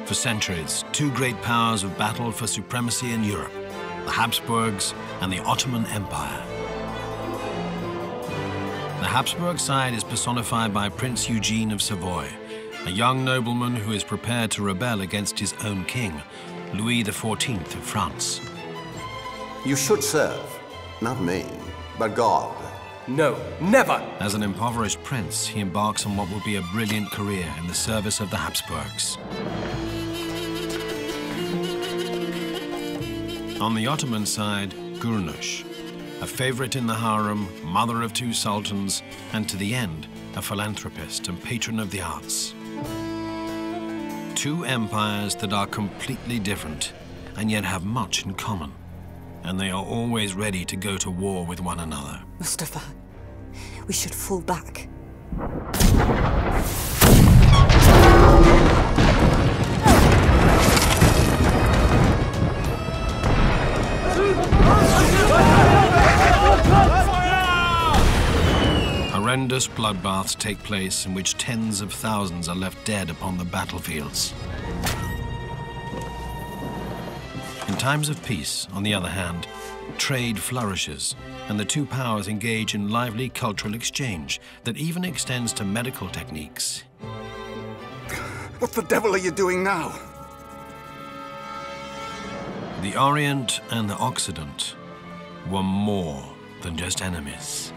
For centuries, two great powers have battled for supremacy in Europe, the Habsburgs and the Ottoman Empire. The Habsburg side is personified by Prince Eugene of Savoy, a young nobleman who is prepared to rebel against his own king, Louis XIV of France. You should serve, not me, but God. No, never! As an impoverished prince, he embarks on what will be a brilliant career in the service of the Habsburgs. On the Ottoman side, Gulnush, a favorite in the harem, mother of two sultans, and to the end, a philanthropist and patron of the arts. Two empires that are completely different and yet have much in common. And they are always ready to go to war with one another. Mustafa, we should fall back. Horrendous bloodbaths take place in which tens of thousands are left dead upon the battlefields. In times of peace, on the other hand, trade flourishes, and the two powers engage in lively cultural exchange that even extends to medical techniques. What the devil are you doing now? The Orient and the Occident were more than just enemies.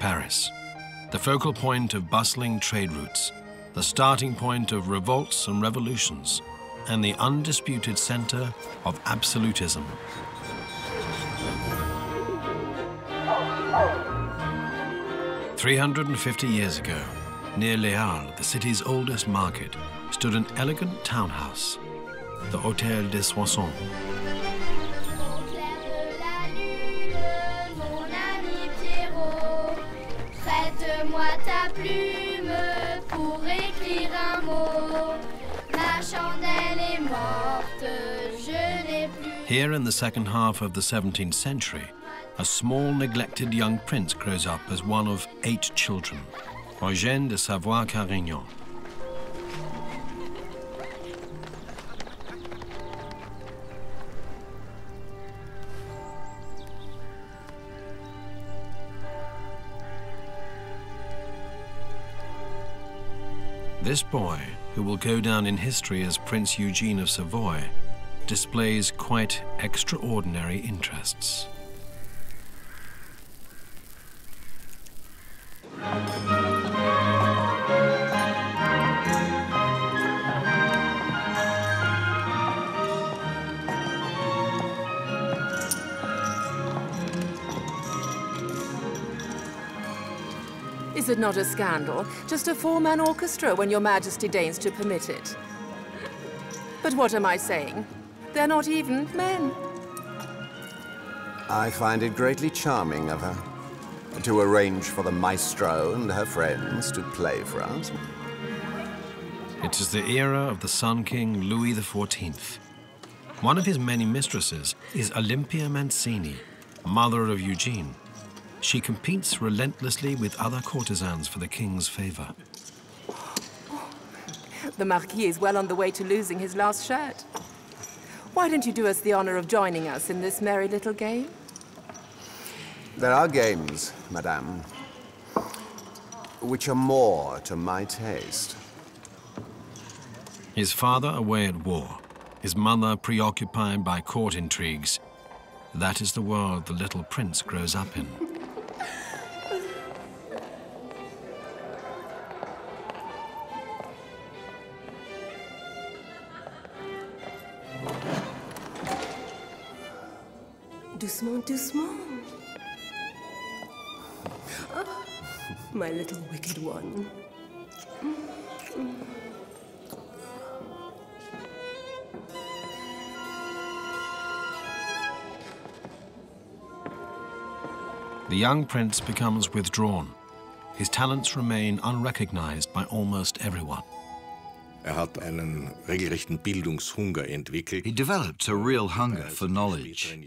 Paris, the focal point of bustling trade routes, the starting point of revolts and revolutions, and the undisputed center of absolutism. "350 years ago, near Les Halles, the city's oldest market, stood an elegant townhouse, the Hôtel de Soissons. Prête-moi ta plume pour écrire un mot. Ma chandelle est morte, je n'ai plus. Here in the second half of the 17th century, a small neglected young prince grows up as one of 8 children, Eugène de Savoie-Carignan. This boy, who will go down in history as Prince Eugene of Savoy, displays quite extraordinary interests. Is it not a scandal? Just a 4-man orchestra when Your Majesty deigns to permit it. But what am I saying? They're not even men. I find it greatly charming of her to arrange for the maestro and her friends to play for us. It is the era of the Sun King Louis XIV. One of his many mistresses is Olympia Mancini, mother of Eugene. She competes relentlessly with other courtesans for the king's favor. The Marquis is well on the way to losing his last shirt. Why don't you do us the honor of joining us in this merry little game? There are games, madame, which are more to my taste. His father away at war, his mother preoccupied by court intrigues. That is the world the little prince grows up in. Doucement, doucement. Oh, my little wicked one. The young prince becomes withdrawn. His talents remain unrecognized by almost everyone. hat einen regelrechten Bildungshunger entwickelt. He developed a real hunger for knowledge,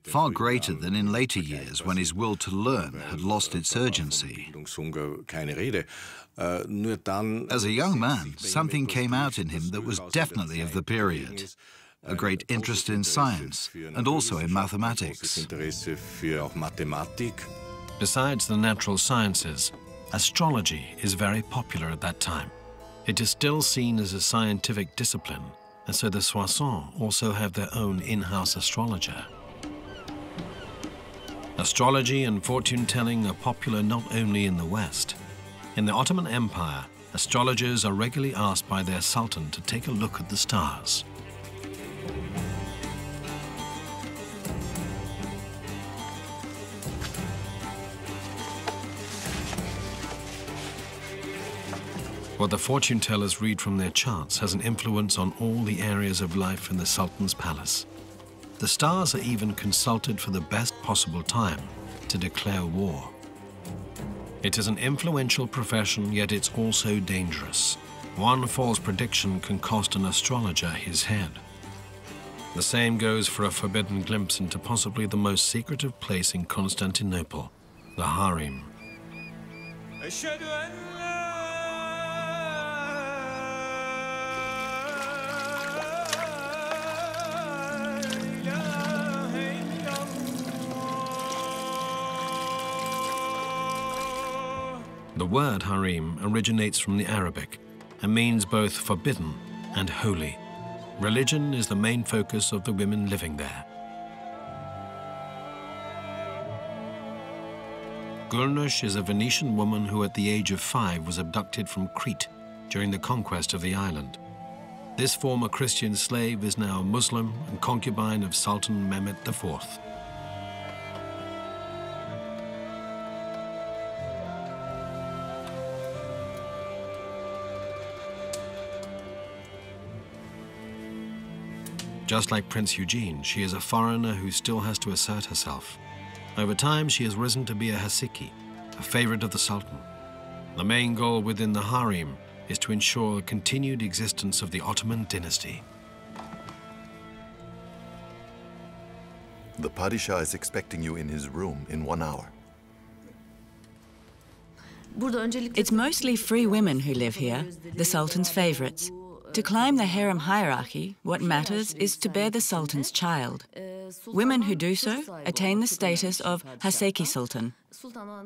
far greater than in later years when his will to learn had lost its urgency. Bildungshunger, keine Rede. Nur dann, As a young man, something came out in him that was definitely of the period. A great interest in science and also in mathematics. Interesse für auch Mathematik. Besides the natural sciences, astrology is very popular at that time. It is still seen as a scientific discipline, and so the Soissons also have their own in-house astrologer. Astrology and fortune-telling are popular not only in the West. In the Ottoman Empire, astrologers are regularly asked by their sultan to take a look at the stars. What the fortune tellers read from their charts has an influence on all the areas of life in the Sultan's palace. The stars are even consulted for the best possible time to declare war. It is an influential profession, yet it's also dangerous. One false prediction can cost an astrologer his head. The same goes for a forbidden glimpse into possibly the most secretive place in Constantinople, the harem. The word harem originates from the Arabic and means both forbidden and holy. Religion is the main focus of the women living there. Gulnush is a Venetian woman who at the age of 5 was abducted from Crete during the conquest of the island. This former Christian slave is now a Muslim and concubine of Sultan Mehmed IV. Just like Prince Eugene, she is a foreigner who still has to assert herself. Over time, she has risen to be a Hasiki, a favorite of the Sultan. The main goal within the harem is to ensure the continued existence of the Ottoman dynasty. The Padishah is expecting you in his room in 1 hour. It's mostly free women who live here, the Sultan's favorites. To climb the harem hierarchy, what matters is to bear the Sultan's child. Women who do so attain the status of Haseki Sultan.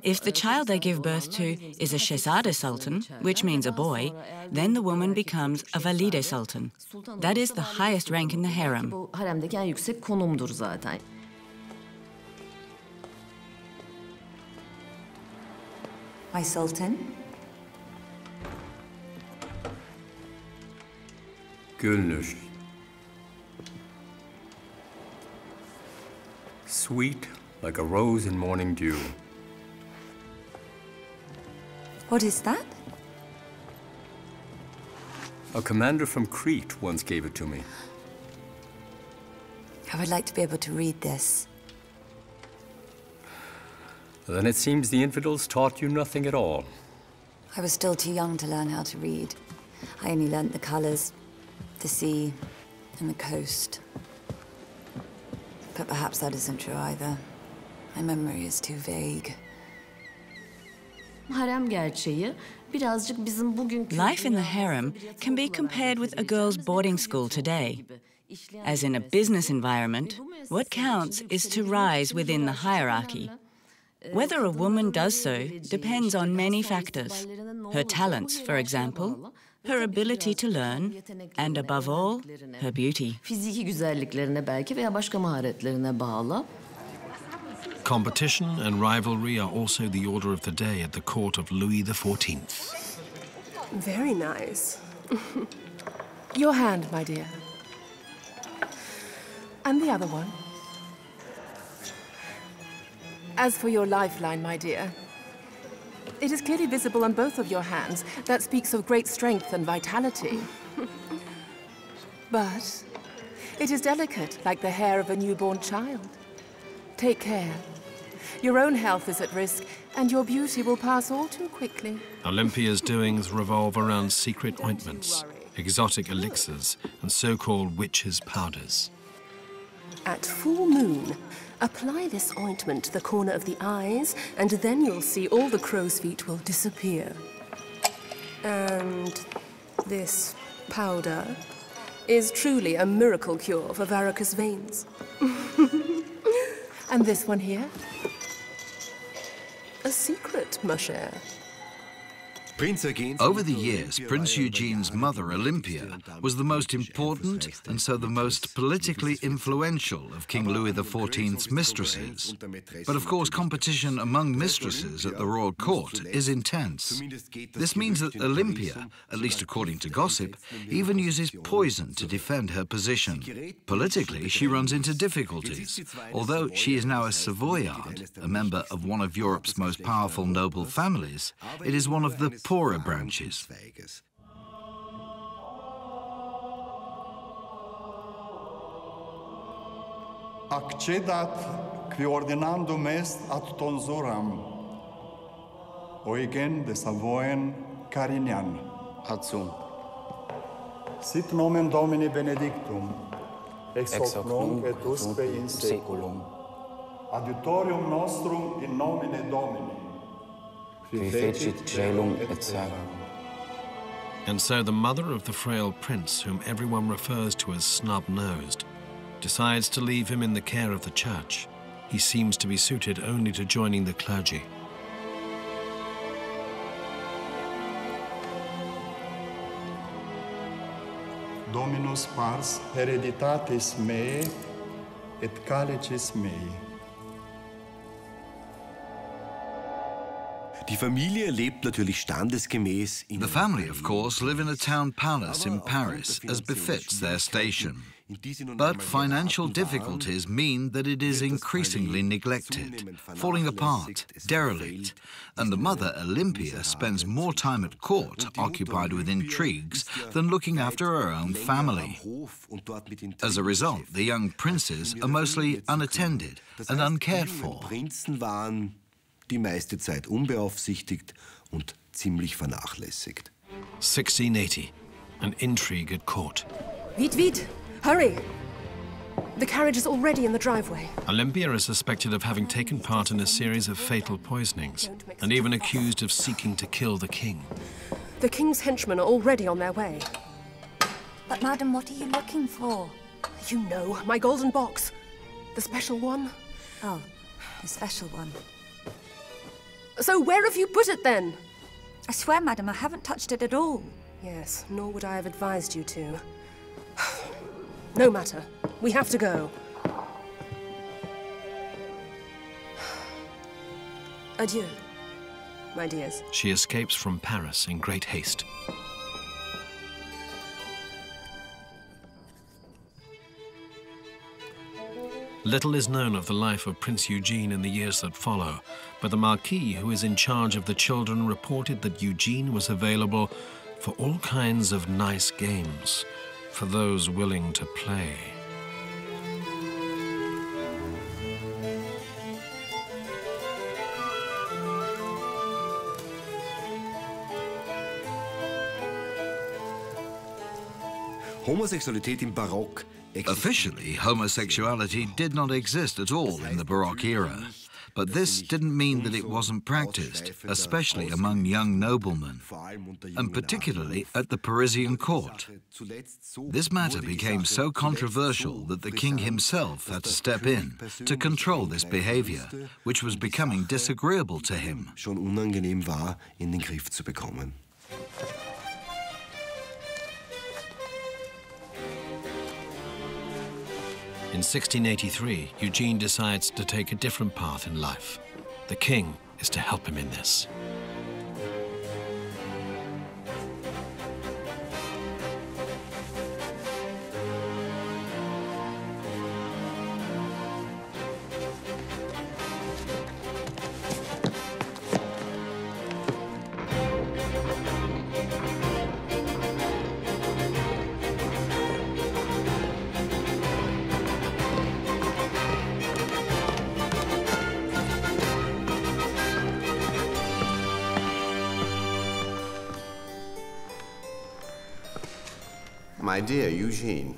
If the child they give birth to is a Shehzade Sultan, which means a boy, then the woman becomes a Valide Sultan. That is the highest rank in the harem. My Sultan? Gülnüş. Sweet like a rose in morning dew. What is that? A commander from Crete once gave it to me. I would like to be able to read this. Then it seems the infidels taught you nothing at all. I was still too young to learn how to read. I only learnt the colors, the sea, and the coast. But perhaps that isn't true either. My memory is too vague. Life in the harem can be compared with a girl's boarding school today. As in a business environment, what counts is to rise within the hierarchy. Whether a woman does so depends on many factors. Her talents, for example, her ability to learn, and above all, her beauty. Competition and rivalry are also the order of the day at the court of Louis XIV. Very nice. Your hand, my dear. And the other one. As for your lifeline, my dear, it is clearly visible on both of your hands. That speaks of great strength and vitality. But it is delicate, like the hair of a newborn child. Take care. Your own health is at risk, and your beauty will pass all too quickly. Olympia's doings revolve around secret ointments, exotic elixirs, and so-called witches' powders. At full moon, apply this ointment to the corner of the eyes, and then you'll see all the crow's feet will disappear. And this powder is truly a miracle cure for varicose veins. And this one here? A secret, ma chère. Over the years, Prince Eugene's mother, Olympia, was the most important and so the most politically influential of King Louis XIV's mistresses. But of course, competition among mistresses at the royal court is intense. This means that Olympia, at least according to gossip, even uses poison to defend her position. Politically, she runs into difficulties. Although she is now a Savoyard, a member of one of Europe's most powerful noble families, it is one of the poorer branches. Accedat qui ordinandum est ad tonsuram, Eugen de Savoyen Carignan. Adsum. Sit nomen Domini benedictum, ex hoc nunc et usque in saeculum. Adiutorium nostrum in nomine Domini. And so the mother of the frail prince, whom everyone refers to as snub-nosed, decides to leave him in the care of the church. He seems to be suited only to joining the clergy. Dominus pars hereditatis mei et calicis mei. The family, of course, live in a town palace in Paris, as befits their station. But financial difficulties mean that it is increasingly neglected, falling apart, derelict, and the mother, Olympia, spends more time at court occupied with intrigues than looking after her own family. As a result, the young princes are mostly unattended and uncared for. Die meiste Zeit unbeaufsichtigt und ziemlich vernachlässigt. 1680, an intrigue at court. Vite, vite! Hurry! The carriage is already in the driveway. Olympia is suspected of having taken part in a series of fatal poisonings, and even accused of seeking to kill the king. The king's henchmen are already on their way. But, madam, what are you looking for? You know, my golden box. The special one. Oh, the special one. So where have you put it, then? I swear, madam, I haven't touched it at all. Yes, nor would I have advised you to. No matter. We have to go. Adieu, my dears. She escapes from Paris in great haste. Little is known of the life of Prince Eugene in the years that follow, but the Marquis, who is in charge of the children, reported that Eugene was available for all kinds of nice games, for those willing to play. Homosexualität im Barock. Officially, homosexuality did not exist at all in the Baroque era. But this didn't mean that it wasn't practiced, especially among young noblemen, and particularly at the Parisian court. This matter became so controversial that the king himself had to step in to control this behavior, which was becoming disagreeable to him. Schon unangenehm war, in den Griff zu bekommen. In 1683, Eugene decides to take a different path in life. The king is to help him in this. My dear Eugene,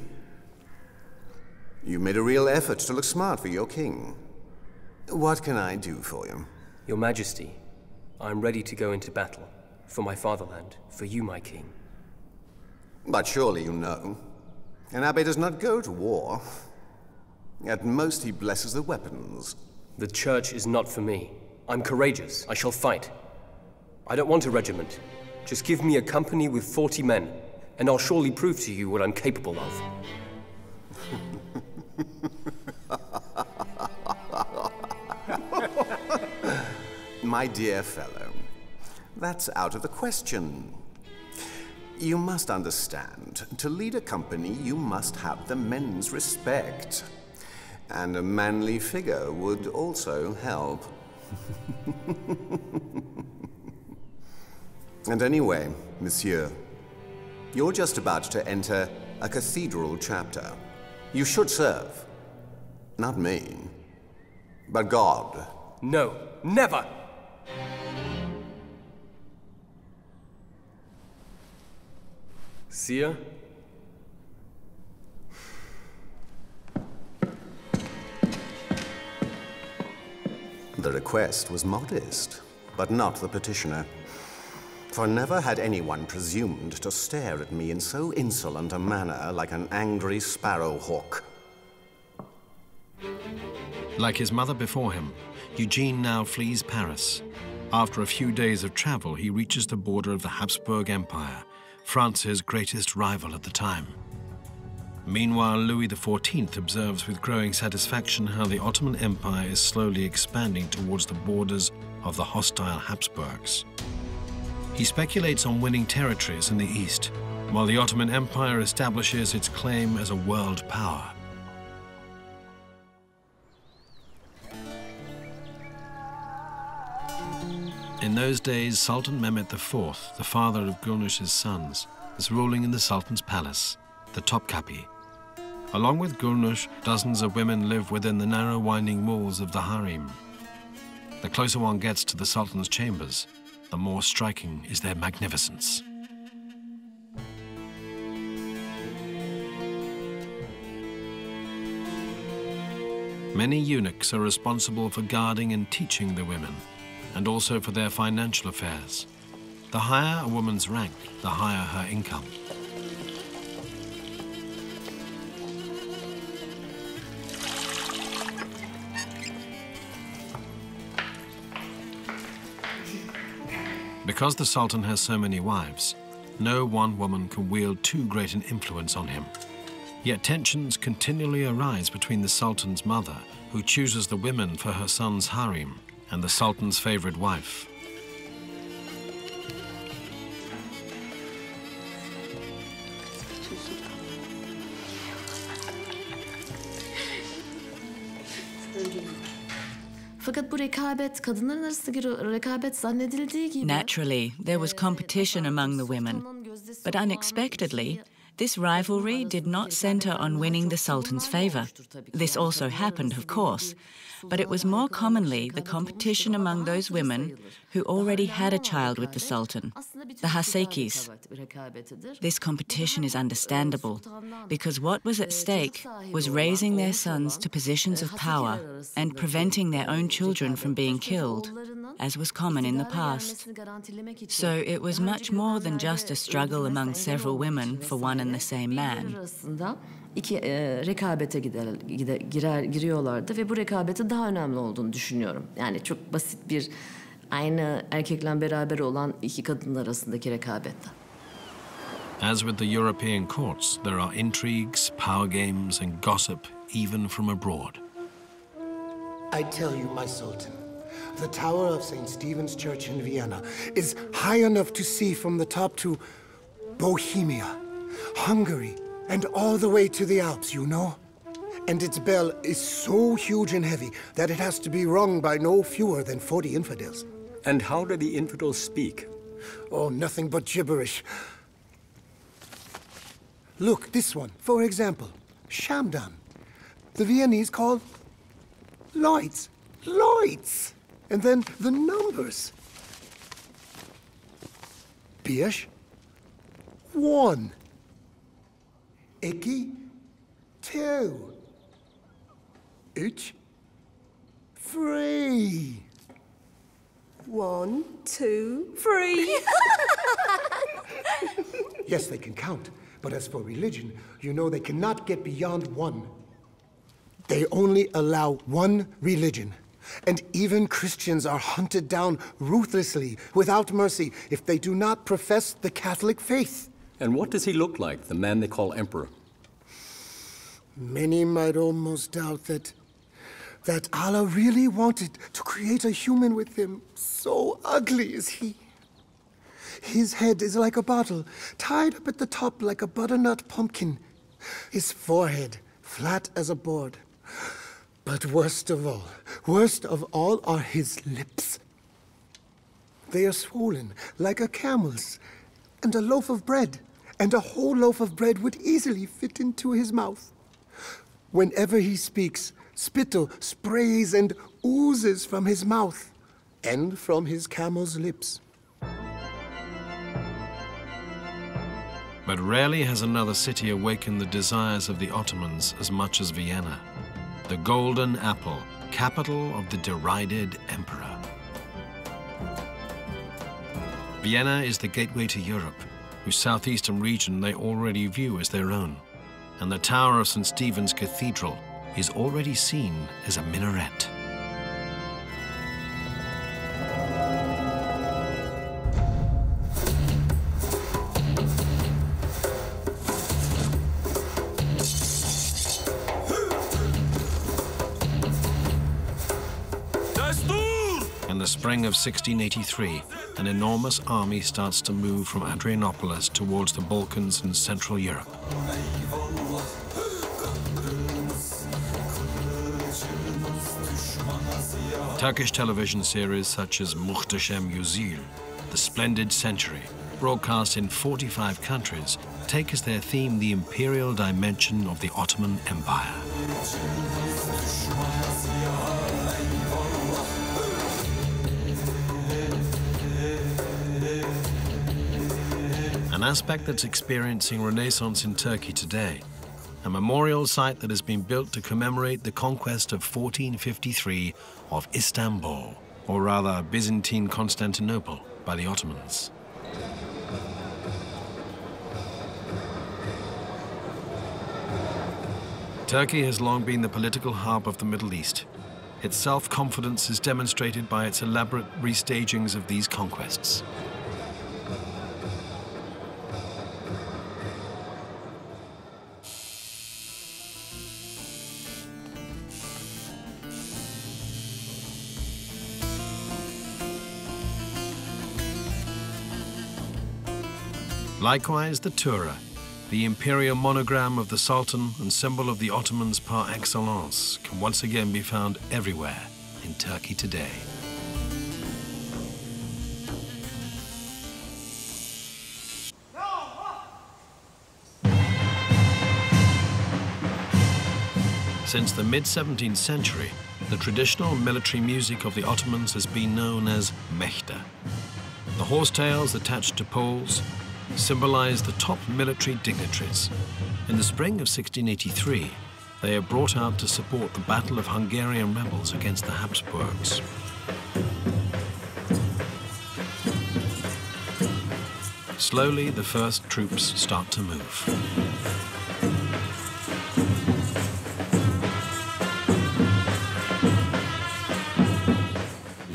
you made a real effort to look smart for your king. What can I do for you? Your Majesty, I'm ready to go into battle. For my fatherland, for you, my king. But surely you know, an abbé does not go to war. At most, he blesses the weapons. The church is not for me. I'm courageous. I shall fight. I don't want a regiment. Just give me a company with 40 men, and I'll surely prove to you what I'm capable of. My dear fellow, that's out of the question. You must understand, to lead a company, you must have the men's respect. And a manly figure would also help. And anyway, monsieur, you're just about to enter a cathedral chapter. You should serve. Not me, but God. No, never! Sire? The request was modest, but not the petitioner. For never had anyone presumed to stare at me in so insolent a manner like an angry sparrowhawk. Like his mother before him, Eugene now flees Paris. After a few days of travel, he reaches the border of the Habsburg Empire, France's greatest rival at the time. Meanwhile, Louis XIV observes with growing satisfaction how the Ottoman Empire is slowly expanding towards the borders of the hostile Habsburgs. He speculates on winning territories in the east, while the Ottoman Empire establishes its claim as a world power. In those days, Sultan Mehmet IV, the father of Gülnuş's sons, is ruling in the Sultan's palace, the Topkapi. Along with Gülnüş, dozens of women live within the narrow winding walls of the harem. The closer one gets to the Sultan's chambers, the more striking is their magnificence. Many eunuchs are responsible for guarding and teaching the women, and also for their financial affairs. The higher a woman's rank, the higher her income. Because the Sultan has so many wives, no one woman can wield too great an influence on him. Yet tensions continually arise between the Sultan's mother, who chooses the women for her son's harem, and the Sultan's favorite wife. Naturally, there was competition among the women, but unexpectedly, this rivalry did not center on winning the Sultan's favor. This also happened, of course, but it was more commonly the competition among those women who already had a child with the Sultan, the Hasekis. This competition is understandable, because what was at stake was raising their sons to positions of power and preventing their own children from being killed, as was common in the past. So it was much more than just a struggle among several women for one and the same man. Rekabete giriyorlardı ve bu rekabetin daha önemli olduğunu düşünüyorum. Yani çok basit bir aynı erkekle beraber olan iki kadın arasındaki rekabette. As with the European courts, there are intrigues, power games, and gossip, even from abroad. I tell you, my Sultan, the tower of St. Stephen's Church in Vienna is high enough to see from the top to Bohemia, Hungary, and all the way to the Alps, you know? And its bell is so huge and heavy that it has to be rung by no fewer than 40 infidels. And how do the infidels speak? Oh, nothing but gibberish. Look, this one, for example, Shamdan. The Viennese call Lloyds. Lloyds! And then the numbers. Birch, 1. Eki, 2. Üç, 3. 1, 2, 3. Yes, they can count. But as for religion, you know they cannot get beyond 1. They only allow 1 religion. And even Christians are hunted down ruthlessly, without mercy, if they do not profess the Catholic faith. And what does he look like, the man they call Emperor? Many might almost doubt that Allah really wanted to create a human with him. So ugly is he. His head is like a bottle, tied up at the top like a butternut pumpkin. His forehead flat as a board. But worst of all are his lips. They are swollen like a camel's, and a loaf of bread, and a whole loaf of bread would easily fit into his mouth. Whenever he speaks, spittle sprays and oozes from his mouth and from his camel's lips. But rarely has another city awakened the desires of the Ottomans as much as Vienna, the Golden Apple, capital of the derided emperor. Vienna is the gateway to Europe, whose southeastern region they already view as their own, and the tower of St. Stephen's Cathedral is already seen as a minaret. In the spring of 1683, an enormous army starts to move from Adrianopolis towards the Balkans and Central Europe. Turkish television series such as Muhteşem Yüzyıl, The Splendid Century, broadcast in 45 countries, take as their theme the imperial dimension of the Ottoman Empire. An aspect that's experiencing Renaissance in Turkey today, a memorial site that has been built to commemorate the conquest of 1453 of Istanbul, or rather Byzantine Constantinople, by the Ottomans. Turkey has long been the political hub of the Middle East. Its self-confidence is demonstrated by its elaborate restagings of these conquests. Likewise, the Tura, the imperial monogram of the Sultan and symbol of the Ottomans par excellence, can once again be found everywhere in Turkey today. Since the mid-17th century, the traditional military music of the Ottomans has been known as mehter. The horsetails attached to poles symbolize the top military dignitaries. In the spring of 1683, they are brought out to support the battle of Hungarian rebels against the Habsburgs. Slowly, the first troops start to move.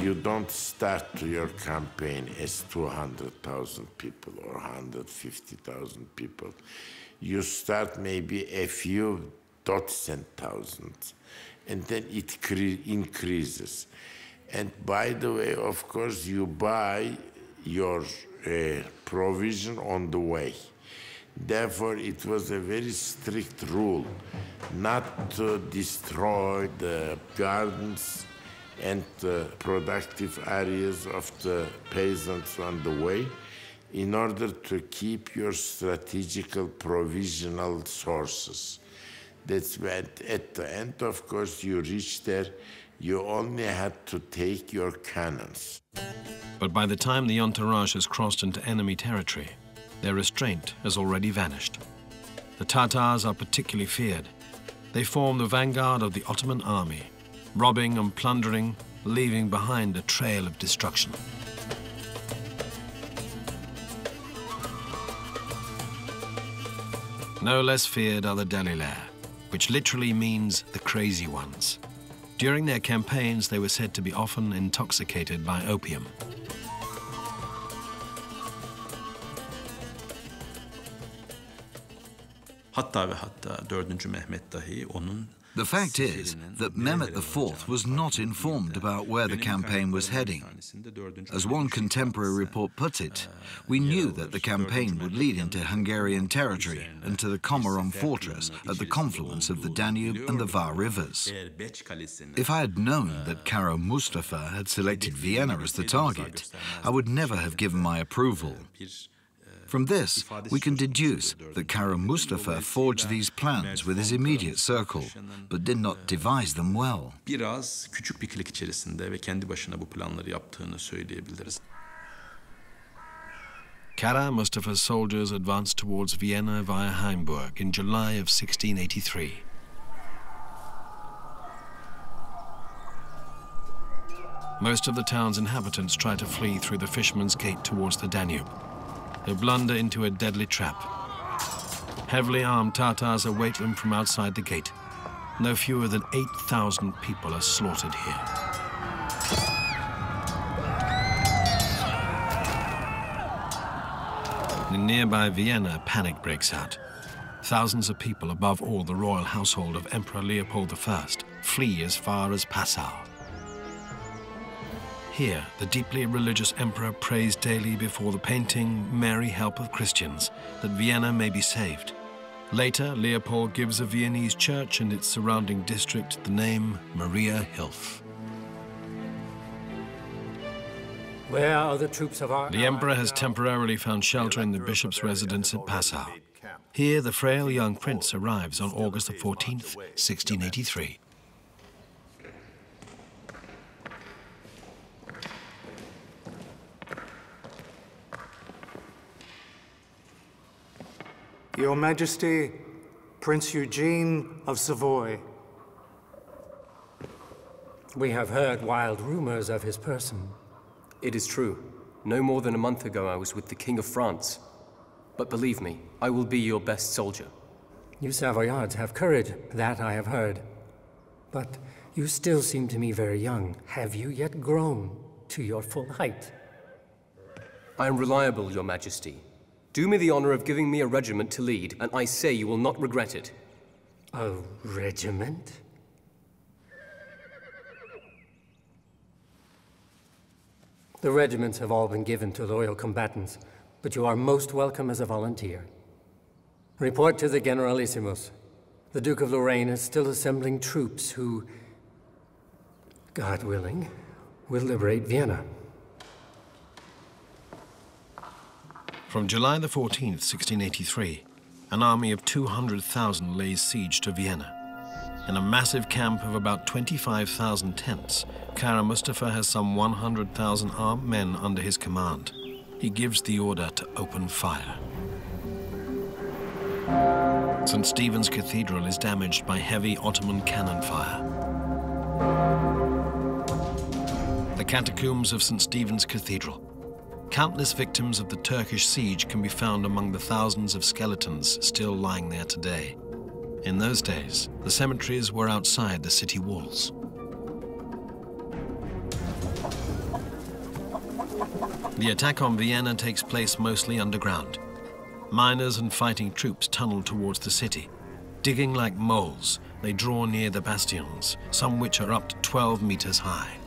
You don't start your campaign as 200,000 people or 150,000 people. You start maybe a few dozen thousands, and then it increases. And by the way, of course, you buy your provision on the way. Therefore, it was a very strict rule not to destroy the gardens and the productive areas of the peasants on the way in order to keep your strategical provisional sources. That's when, at the end, of course, you reach there, you only had to take your cannons. But by the time the entourage has crossed into enemy territory, their restraint has already vanished. the Tatars are particularly feared. They form the vanguard of the Ottoman army, robbing and plundering, leaving behind a trail of destruction. No less feared are the Deliler, which literally means the crazy ones. During their campaigns, they were said to be often intoxicated by opium. The fact is that Mehmet IV was not informed about where the campaign was heading. As one contemporary report puts it, we knew that the campaign would lead into Hungarian territory and to the Komorom fortress at the confluence of the Danube and the Var rivers. If I had known that Kara Mustafa had selected Vienna as the target, I would never have given my approval. From this, we can deduce that Kara Mustafa forged these plans with his immediate circle, but did not devise them well. Kara Mustafa's soldiers advanced towards Vienna via Heimburg in July of 1683. Most of the town's inhabitants try to flee through the Fisherman's Gate towards the Danube. They blunder into a deadly trap. Heavily armed Tatars await them from outside the gate. No fewer than 8,000 people are slaughtered here. In nearby Vienna, panic breaks out. Thousands of people, above all the royal household of Emperor Leopold I, flee as far as Passau. Here, the deeply religious emperor prays daily before the painting Mary, Help of Christians, that Vienna may be saved. Later, Leopold gives a Viennese church and its surrounding district the name Maria Hilf. Where are the troops of our... The emperor has temporarily found shelter in the bishop's residence at Passau. Here, the frail young prince arrives on August the 14th, 1683. Your Majesty, Prince Eugene of Savoy. We have heard wild rumors of his person. It is true. No more than a month ago I was with the King of France. But believe me, I will be your best soldier. You Savoyards have courage, that I have heard. But you still seem to me very young. Have you yet grown to your full height? I am reliable, Your Majesty. Do me the honor of giving me a regiment to lead, and I say you will not regret it. A regiment? The regiments have all been given to loyal combatants, but you are most welcome as a volunteer. Report to the Generalissimus. The Duke of Lorraine is still assembling troops who, God willing, will liberate Vienna. From July the 14th, 1683, an army of 200,000 lays siege to Vienna. In a massive camp of about 25,000 tents, Kara Mustafa has some 100,000 armed men under his command. He gives the order to open fire. St. Stephen's Cathedral is damaged by heavy Ottoman cannon fire. The catacombs of St. Stephen's Cathedral. Countless victims of the Turkish siege can be found among the thousands of skeletons still lying there today. In those days, the cemeteries were outside the city walls. The attack on Vienna takes place mostly underground. Miners and fighting troops tunnel towards the city. Digging like moles, they draw near the bastions, some which are up to 12 meters high.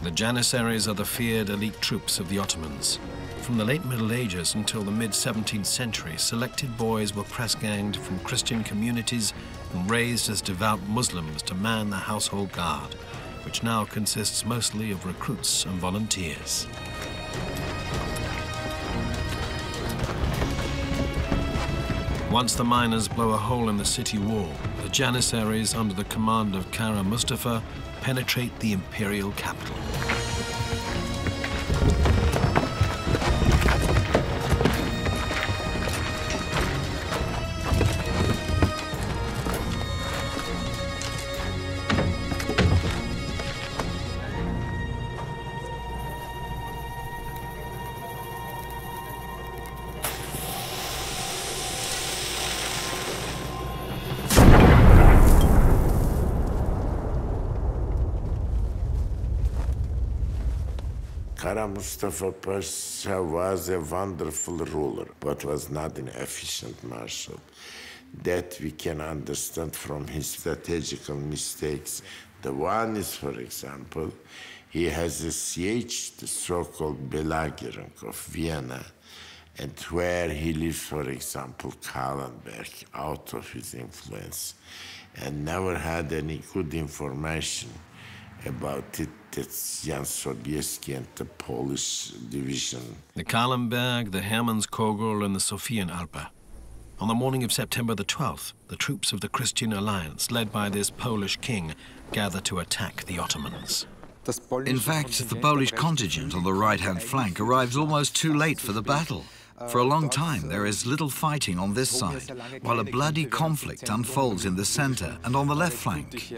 The Janissaries are the feared elite troops of the Ottomans. From the late Middle Ages until the mid-17th century, selected boys were press-ganged from Christian communities and raised as devout Muslims to man the household guard, which now consists mostly of recruits and volunteers. Once the miners blow a hole in the city wall, the the Janissaries, under the command of Kara Mustafa, penetrate the imperial capital. Kara Mustafa Pasha was a wonderful ruler, but was not an efficient marshal. That we can understand from his strategical mistakes. The one is, for example, he has sieged the so-called Belagerung of Vienna, and where he leaves, for example, Kahlenberg out of his influence, and never had any good information about it. That's Jan Sobieski and the Polish division. The Kahlenberg, the Hermannskogel, and the Sophienalpe. On the morning of September the 12th, the troops of the Christian Alliance, led by this Polish king, gather to attack the Ottomans. In fact, the Polish contingent on the right-hand flank arrives almost too late for the battle. For a long time, there is little fighting on this side, while a bloody conflict unfolds in the center and on the left flank.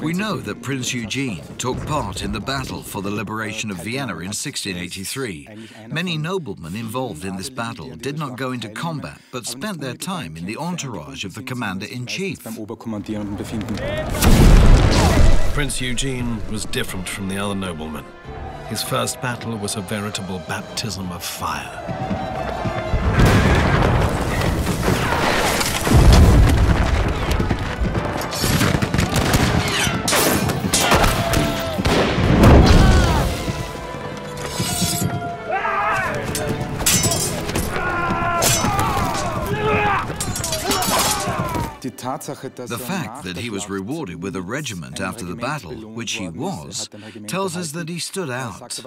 We know that Prince Eugene took part in the battle for the liberation of Vienna in 1683. Many noblemen involved in this battle did not go into combat, but spent their time in the entourage of the commander-in-chief. Prince Eugene was different from the other noblemen. His first battle was a veritable baptism of fire. The fact that he was rewarded with a regiment after the battle, which he was, tells us that he stood out.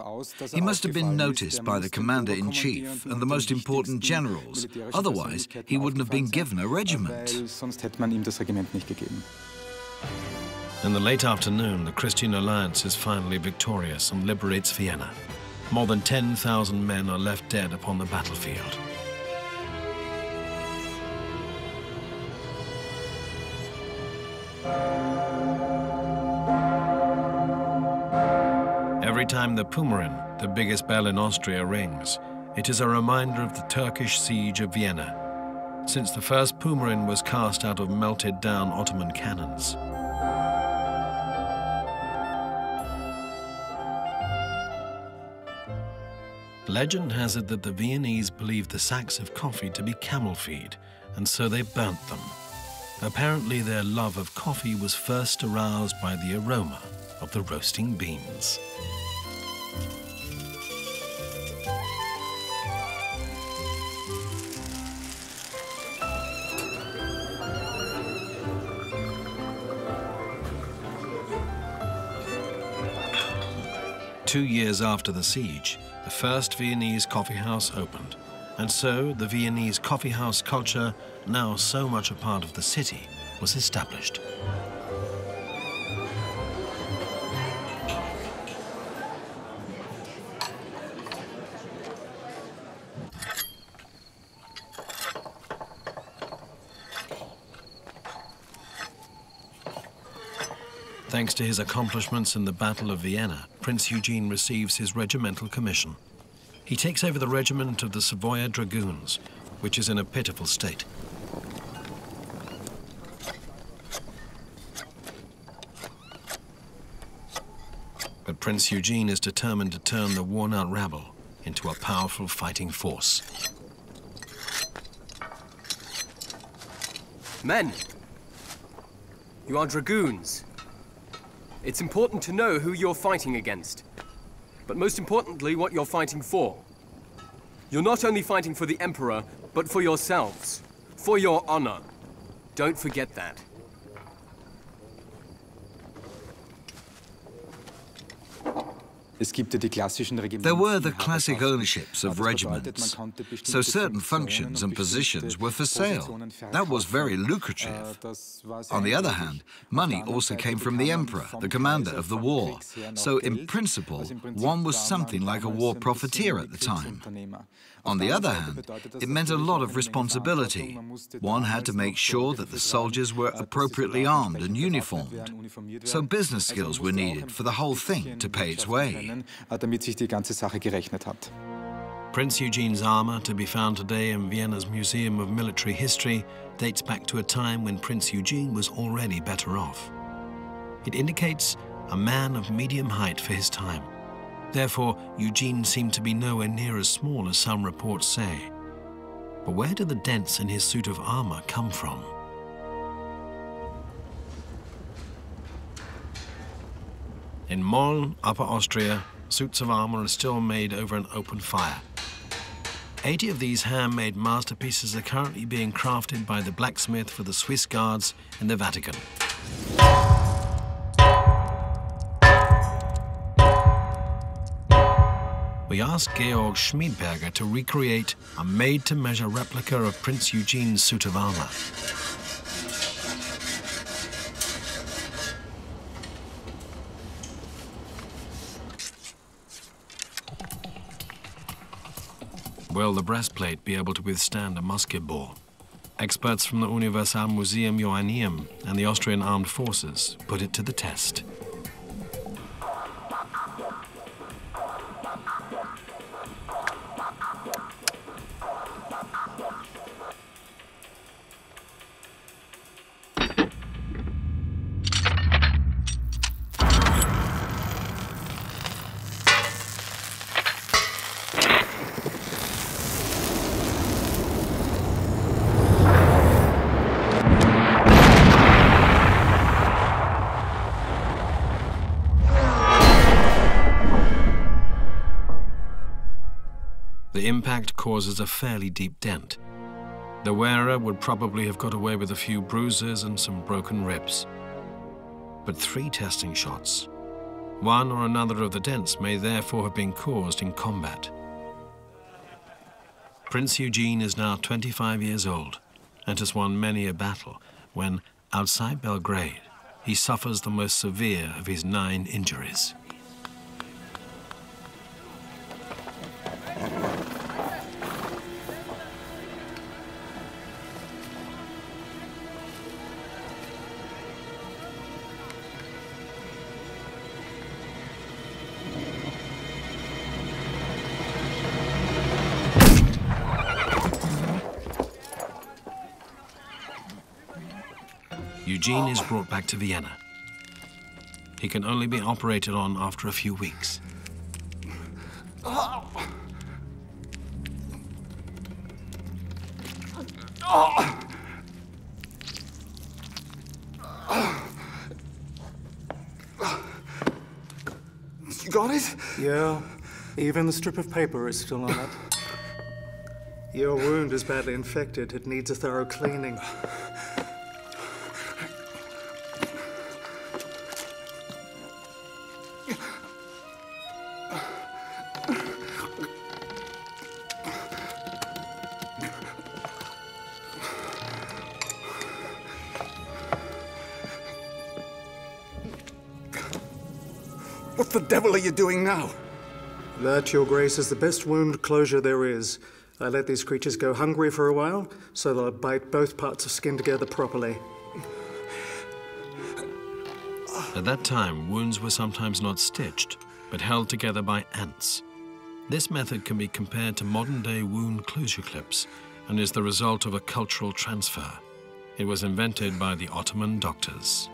He must have been noticed by the commander-in-chief and the most important generals. Otherwise, he wouldn't have been given a regiment. In the late afternoon, the Christian Alliance is finally victorious and liberates Vienna. More than 10,000 men are left dead upon the battlefield. Every time the Pummerin, the biggest bell in Austria, rings, it is a reminder of the Turkish siege of Vienna, since the first Pummerin was cast out of melted down Ottoman cannons. Legend has it that the Viennese believed the sacks of coffee to be camel feed, and so they burnt them. Apparently their love of coffee was first aroused by the aroma of the roasting beans. Two years after the siege, the first Viennese coffeehouse opened, and so the Viennese coffeehouse culture, now so much a part of the city, was established. Thanks to his accomplishments in the Battle of Vienna, Prince Eugene receives his regimental commission. He takes over the regiment of the Savoy Dragoons, which is in a pitiful state. But Prince Eugene is determined to turn the worn-out rabble into a powerful fighting force. Men! You are dragoons. It's important to know who you're fighting against. But most importantly, what you're fighting for. You're not only fighting for the Emperor, but for yourselves. For your honor. Don't forget that. There were the classic ownerships of regiments, so certain functions and positions were for sale. That was very lucrative. On the other hand, money also came from the emperor, the commander of the war, so in principle, one was something like a war profiteer at the time. On the other hand, it meant a lot of responsibility. One had to make sure that the soldiers were appropriately armed and uniformed. So business skills were needed for the whole thing to pay its way. Prince Eugene's armor, to be found today in Vienna's Museum of Military History, dates back to a time when Prince Eugene was already better off. It indicates a man of medium height for his time. Therefore, Eugene seemed to be nowhere near as small as some reports say. But where do the dents in his suit of armor come from? In Molln, Upper Austria, suits of armor are still made over an open fire. 80 of these handmade masterpieces are currently being crafted by the blacksmith for the Swiss Guards in the Vatican. We asked Georg Schmiedberger to recreate a made-to-measure replica of Prince Eugene's suit of armor. Will the breastplate be able to withstand a musket ball? Experts from the Universalmuseum Joanneum and the Austrian Armed Forces put it to the test. The impact causes a fairly deep dent. The wearer would probably have got away with a few bruises and some broken ribs. But 3 testing shots. One or another of the dents may therefore have been caused in combat. Prince Eugene is now 25 years old and has won many a battle when, outside Belgrade, he suffers the most severe of his 9 injuries. Eugene is brought back to Vienna. He can only be operated on after a few weeks. You got it? Yeah. Even the strip of paper is still on it. Your wound is badly infected. It needs a thorough cleaning. What the devil are you doing now? That, Your Grace, is the best wound closure there is. I let these creatures go hungry for a while, so they'll bite both parts of skin together properly. At that time, wounds were sometimes not stitched, but held together by ants. This method can be compared to modern-day wound closure clips and is the result of a cultural transfer. It was invented by the Ottoman doctors.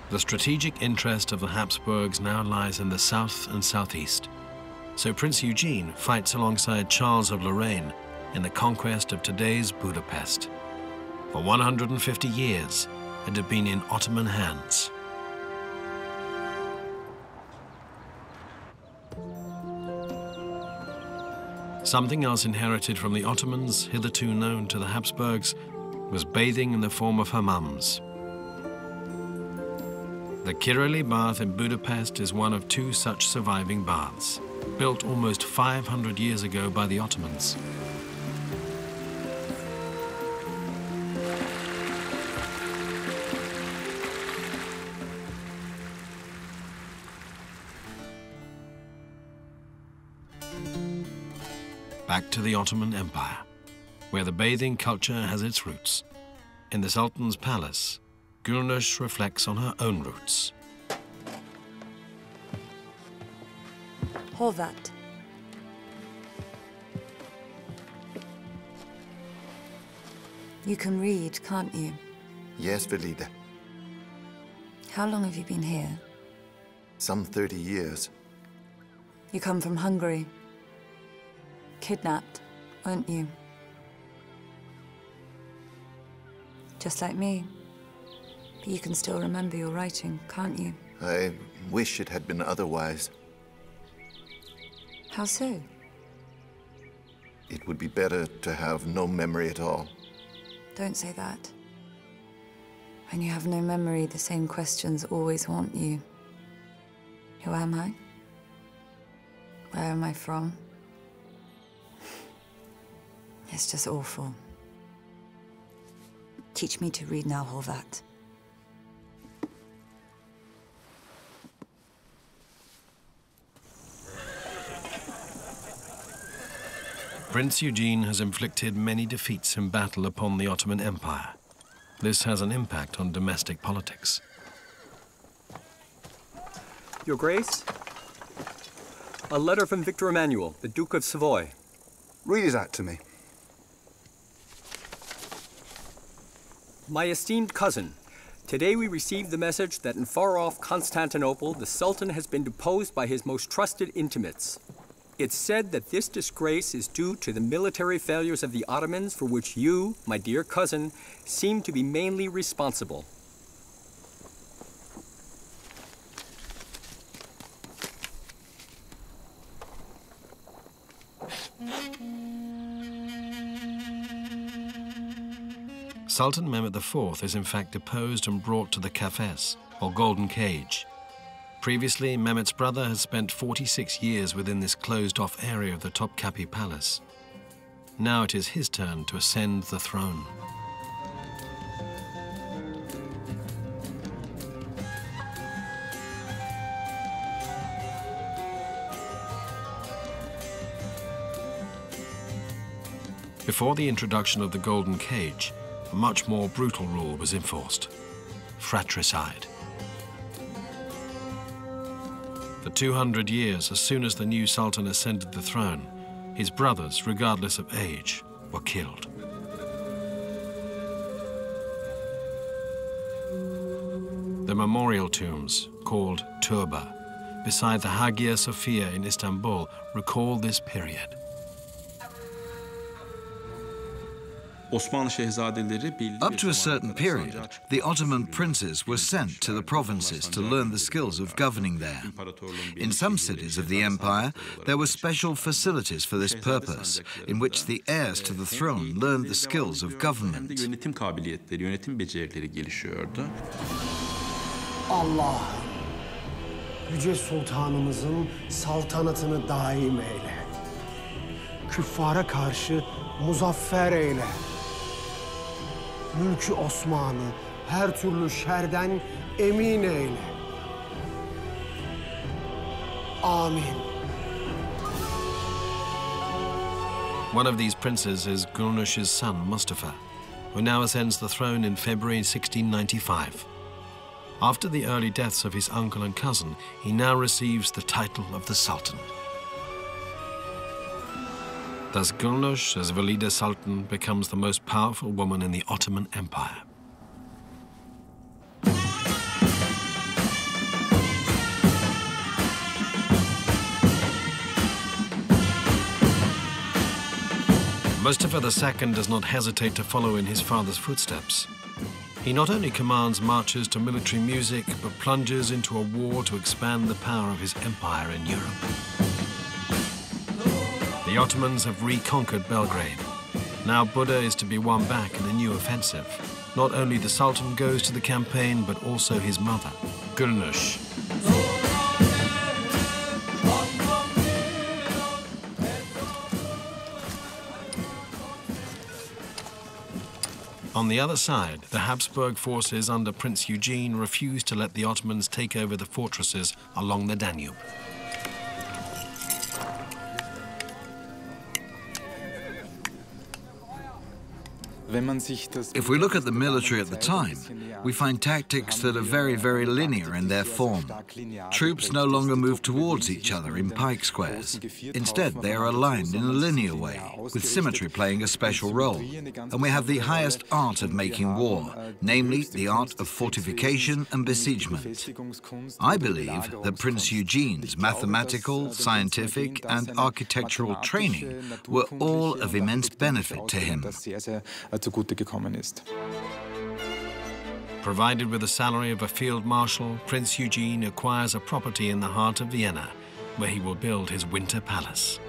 The strategic interest of the Habsburgs now lies in the south and southeast. So Prince Eugene fights alongside Charles of Lorraine in the conquest of today's Budapest. For 150 years, it had been in Ottoman hands. Something else inherited from the Ottomans, hitherto known to the Habsburgs, was bathing in the form of hammams. The Kirili bath in Budapest is one of two such surviving baths, built almost 500 years ago by the Ottomans. Back to the Ottoman Empire, where the bathing culture has its roots. In the Sultan's palace, Gülnüş reflects on her own roots. Horvat. You can read, can't you? Yes, Velida. How long have you been here? Some 30 years. You come from Hungary. Kidnapped, weren't you? Just like me. But you can still remember your writing, can't you? I wish it had been otherwise. How so? It would be better to have no memory at all. Don't say that. When you have no memory, the same questions always haunt you. Who am I? Where am I from? It's just awful. Teach me to read now, Horvat. Prince Eugene has inflicted many defeats in battle upon the Ottoman Empire. This has an impact on domestic politics. Your Grace, a letter from Victor Emmanuel, the Duke of Savoy. Read it out to me. My esteemed cousin, today we received the message that in far-off Constantinople, the Sultan has been deposed by his most trusted intimates. It's said that this disgrace is due to the military failures of the Ottomans, for which you, my dear cousin, seem to be mainly responsible. Sultan Mehmed IV is in fact deposed and brought to the Kafes, or Golden Cage. Previously, Mehmet's brother had spent 46 years within this closed-off area of the Topkapi Palace. Now it is his turn to ascend the throne. Before the introduction of the Golden Cage, a much more brutal rule was enforced: fratricide. For 200 years, as soon as the new Sultan ascended the throne, his brothers, regardless of age, were killed. The memorial tombs, called Turba, beside the Hagia Sophia in Istanbul, recall this period. Up to a certain period, the Ottoman princes were sent to the provinces to learn the skills of governing there. In some cities of the empire, there were special facilities for this purpose, in which the heirs to the throne learned the skills of government. Allah, Yüce Sultanımızın saltanatını daim eyle. Küffara karşı muzaffer eyle. Mülkü Osman'ı her türlü şerden emin eyle. Amin. One of these princes is Gülnüş's son, Mustafa, who now ascends the throne in February 1695. After the early deaths of his uncle and cousin, he now receives the title of the Sultan. Thus, Gülnüş, as Valide Sultan, becomes the most powerful woman in the Ottoman Empire. Mustafa II does not hesitate to follow in his father's footsteps. He not only commands marches to military music, but plunges into a war to expand the power of his empire in Europe. The Ottomans have reconquered Belgrade. Now Buda is to be won back in a new offensive. Not only the Sultan goes to the campaign, but also his mother, Gulnush. On the other side, the Habsburg forces under Prince Eugene refuse to let the Ottomans take over the fortresses along the Danube. If we look at the military at the time, we find tactics that are very, very linear in their form. Troops no longer move towards each other in pike squares. Instead, they are aligned in a linear way, with symmetry playing a special role. And we have the highest art of making war, namely the art of fortification and besiegement. I believe that Prince Eugene's mathematical, scientific, and architectural training were all of immense benefit to him. Provided with the salary of a field marshal, Prince Eugene acquires a property in the heart of Vienna, where he will build his winter palace.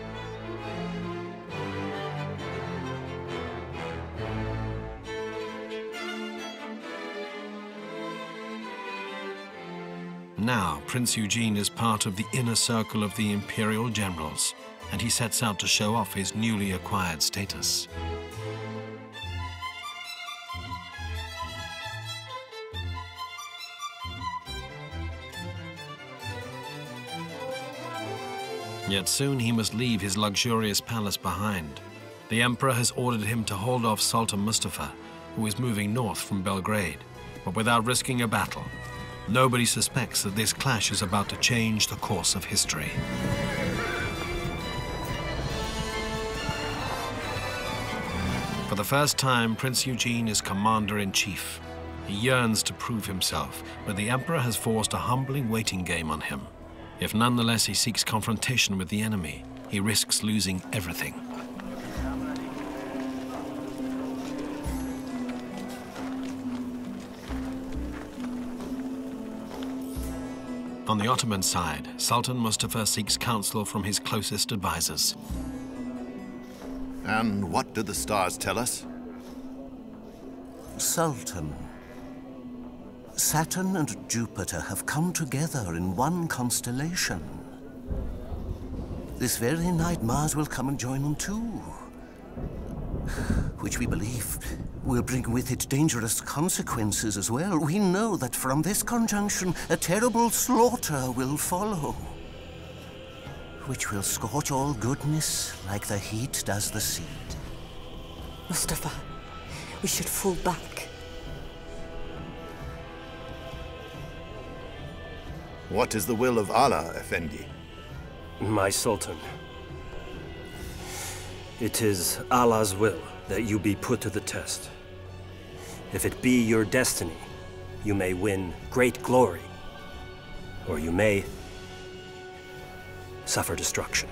Now, Prince Eugene is part of the inner circle of the imperial generals, and he sets out to show off his newly acquired status. Yet soon he must leave his luxurious palace behind. The emperor has ordered him to hold off Sultan Mustafa, who is moving north from Belgrade, but without risking a battle. Nobody suspects that this clash is about to change the course of history. For the first time, Prince Eugene is commander-in-chief. He yearns to prove himself, but the emperor has forced a humbling waiting game on him. If nonetheless he seeks confrontation with the enemy, he risks losing everything. On the Ottoman side, Sultan Mustafa seeks counsel from his closest advisors. And what do the stars tell us? Sultan, Saturn and Jupiter have come together in one constellation. This very night Mars will come and join them too, which we believe will bring with it dangerous consequences as well. We know that from this conjunction a terrible slaughter will follow, which will scorch all goodness like the heat does the seed. Mustafa, we should fall back. What is the will of Allah, Effendi? My Sultan, it is Allah's will that you be put to the test. If it be your destiny, you may win great glory, or you may suffer destruction.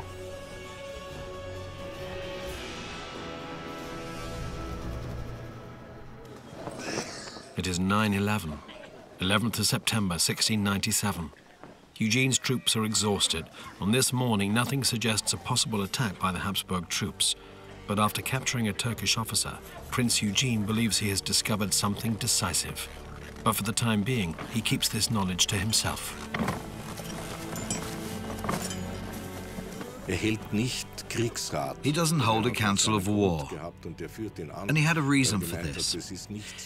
It is 9/11, 11th of September, 1697. Eugene's troops are exhausted. On this morning, nothing suggests a possible attack by the Habsburg troops. But after capturing a Turkish officer, Prince Eugene believes he has discovered something decisive. But for the time being, he keeps this knowledge to himself. He doesn't hold a council of war, and he had a reason for this.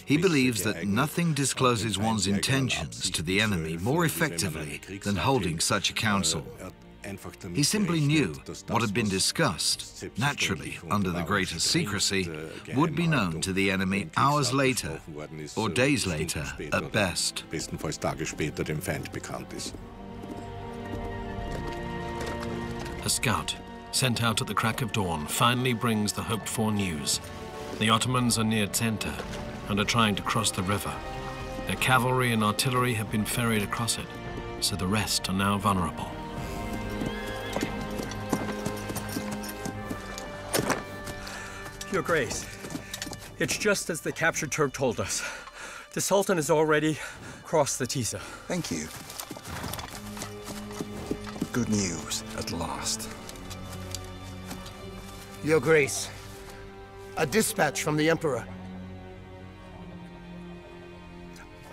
He believes that nothing discloses one's intentions to the enemy more effectively than holding such a council. He simply knew what had been discussed, naturally under the greatest secrecy, would be known to the enemy hours later, or days later at best. A scout, sent out at the crack of dawn, finally brings the hoped-for news. The Ottomans are near Center and are trying to cross the river. Their cavalry and artillery have been ferried across it, so the rest are now vulnerable. Your Grace, it's just as the captured Turk told us. The Sultan has already crossed the Tisza. Thank you. Good news, at last. Your Grace, a dispatch from the Emperor.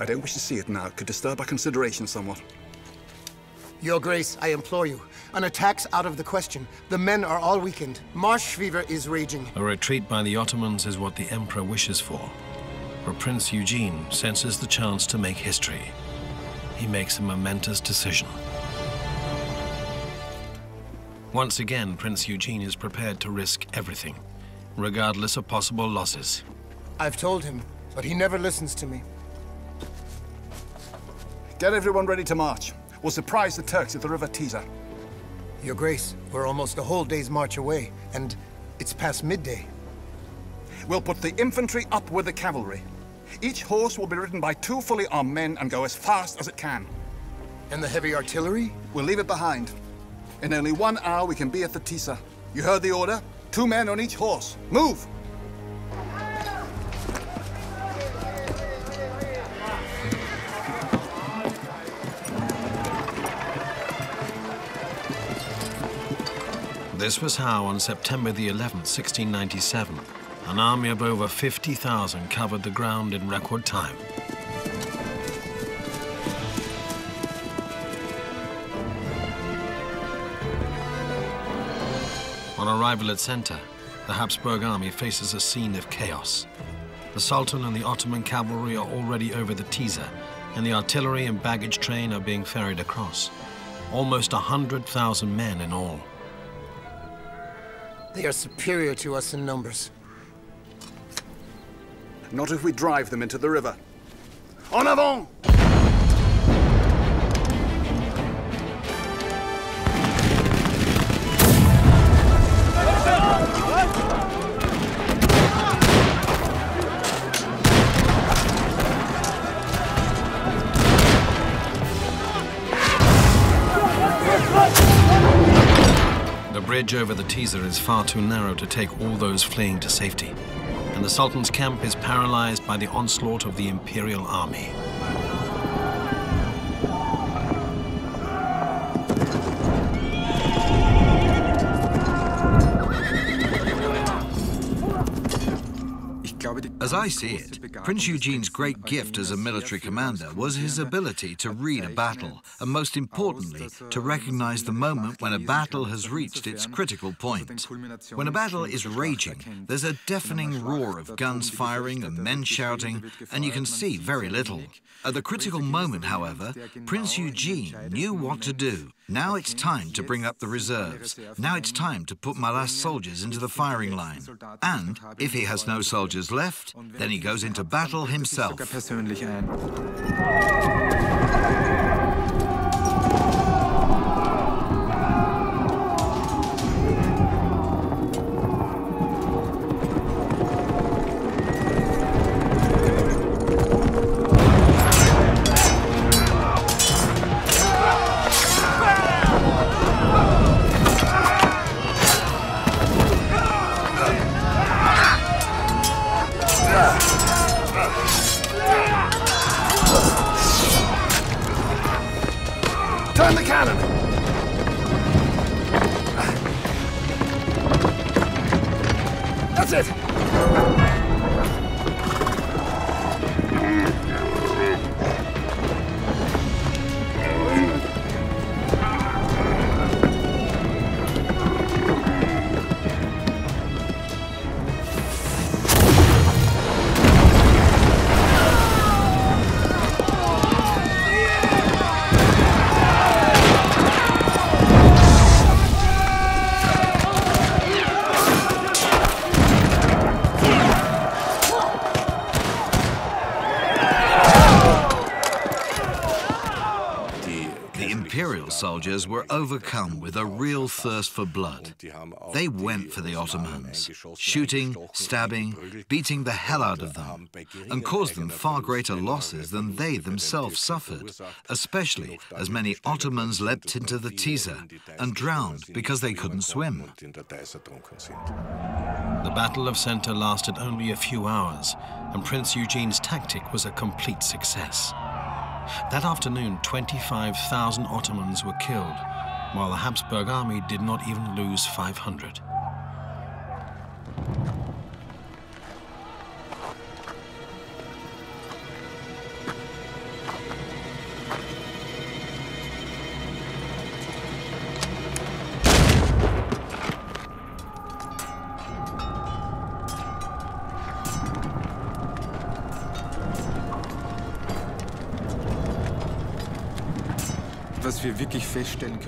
I don't wish to see it now. It could disturb our consideration somewhat. Your Grace, I implore you. An attack's out of the question. The men are all weakened. Marsh fever is raging. A retreat by the Ottomans is what the Emperor wishes for. But Prince Eugene senses the chance to make history. He makes a momentous decision. Once again, Prince Eugene is prepared to risk everything, regardless of possible losses. I've told him, but he never listens to me. Get everyone ready to march. We'll surprise the Turks at the River Tisza. Your Grace, we're almost a whole day's march away, and it's past midday. We'll put the infantry up with the cavalry. Each horse will be ridden by 2 fully armed men and go as fast as it can. And the heavy artillery? We'll leave it behind. In only 1 hour, we can be at the Tisza. You heard the order? 2 men on each horse. Move! This was how, on September the 11th, 1697, an army of over 50,000 covered the ground in record time. On arrival at Center, the Habsburg army faces a scene of chaos. The Sultan and the Ottoman cavalry are already over the Tisza, and the artillery and baggage train are being ferried across. Almost 100,000 men in all. They are superior to us in numbers. Not if we drive them into the river. En avant! The bridge over the Tisza is far too narrow to take all those fleeing to safety, and the Sultan's camp is paralyzed by the onslaught of the Imperial army. As I see it, Prince Eugene's great gift as a military commander was his ability to read a battle, and most importantly, to recognize the moment when a battle has reached its critical point. When a battle is raging, there's a deafening roar of guns firing and men shouting, and you can see very little. At the critical moment, however, Prince Eugene knew what to do. Now it's time to bring up the reserves. Now it's time to put my last soldiers into the firing line. And if he has no soldiers left, then he goes into battle himself. Turn the cannon! That's it! soldiers were overcome with a real thirst for blood. They went for the Ottomans, shooting, stabbing, beating the hell out of them, and caused them far greater losses than they themselves suffered, especially as many Ottomans leapt into the Tisza and drowned because they couldn't swim. The Battle of Center lasted only a few hours, and Prince Eugene's tactic was a complete success. That afternoon, 25,000 Ottomans were killed, while the Habsburg army did not even lose 500.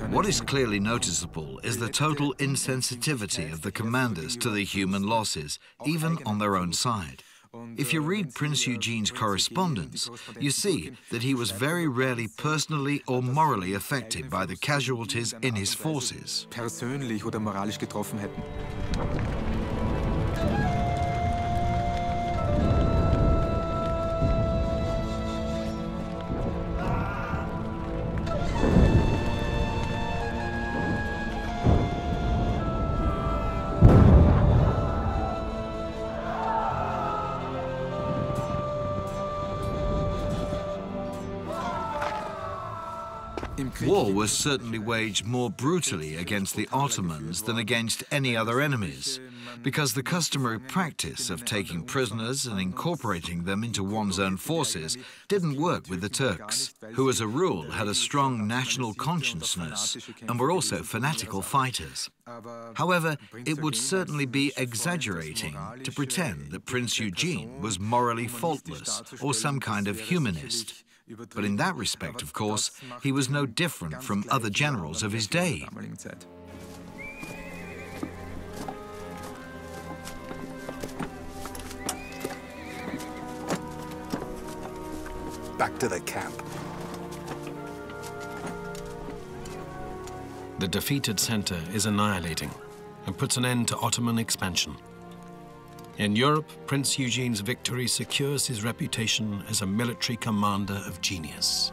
What is clearly noticeable is the total insensitivity of the commanders to the human losses, even on their own side. If you read Prince Eugene's correspondence, you see that he was very rarely personally or morally affected by the casualties in his forces. War was certainly waged more brutally against the Ottomans than against any other enemies, because the customary practice of taking prisoners and incorporating them into one's own forces didn't work with the Turks, who as a rule had a strong national consciousness and were also fanatical fighters. However, it would certainly be exaggerating to pretend that Prince Eugene was morally faultless or some kind of humanist. But in that respect, of course, he was no different from other generals of his day. Back to the camp. The defeated center is annihilating and puts an end to Ottoman expansion. In Europe, Prince Eugene's victory secures his reputation as a military commander of genius.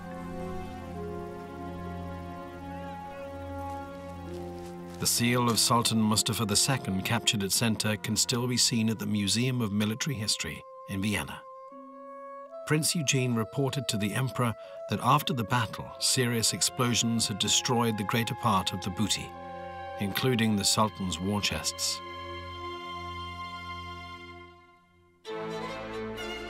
The seal of Sultan Mustafa II captured at Center can still be seen at the Museum of Military History in Vienna. Prince Eugene reported to the emperor that after the battle, serious explosions had destroyed the greater part of the booty, including the Sultan's war chests.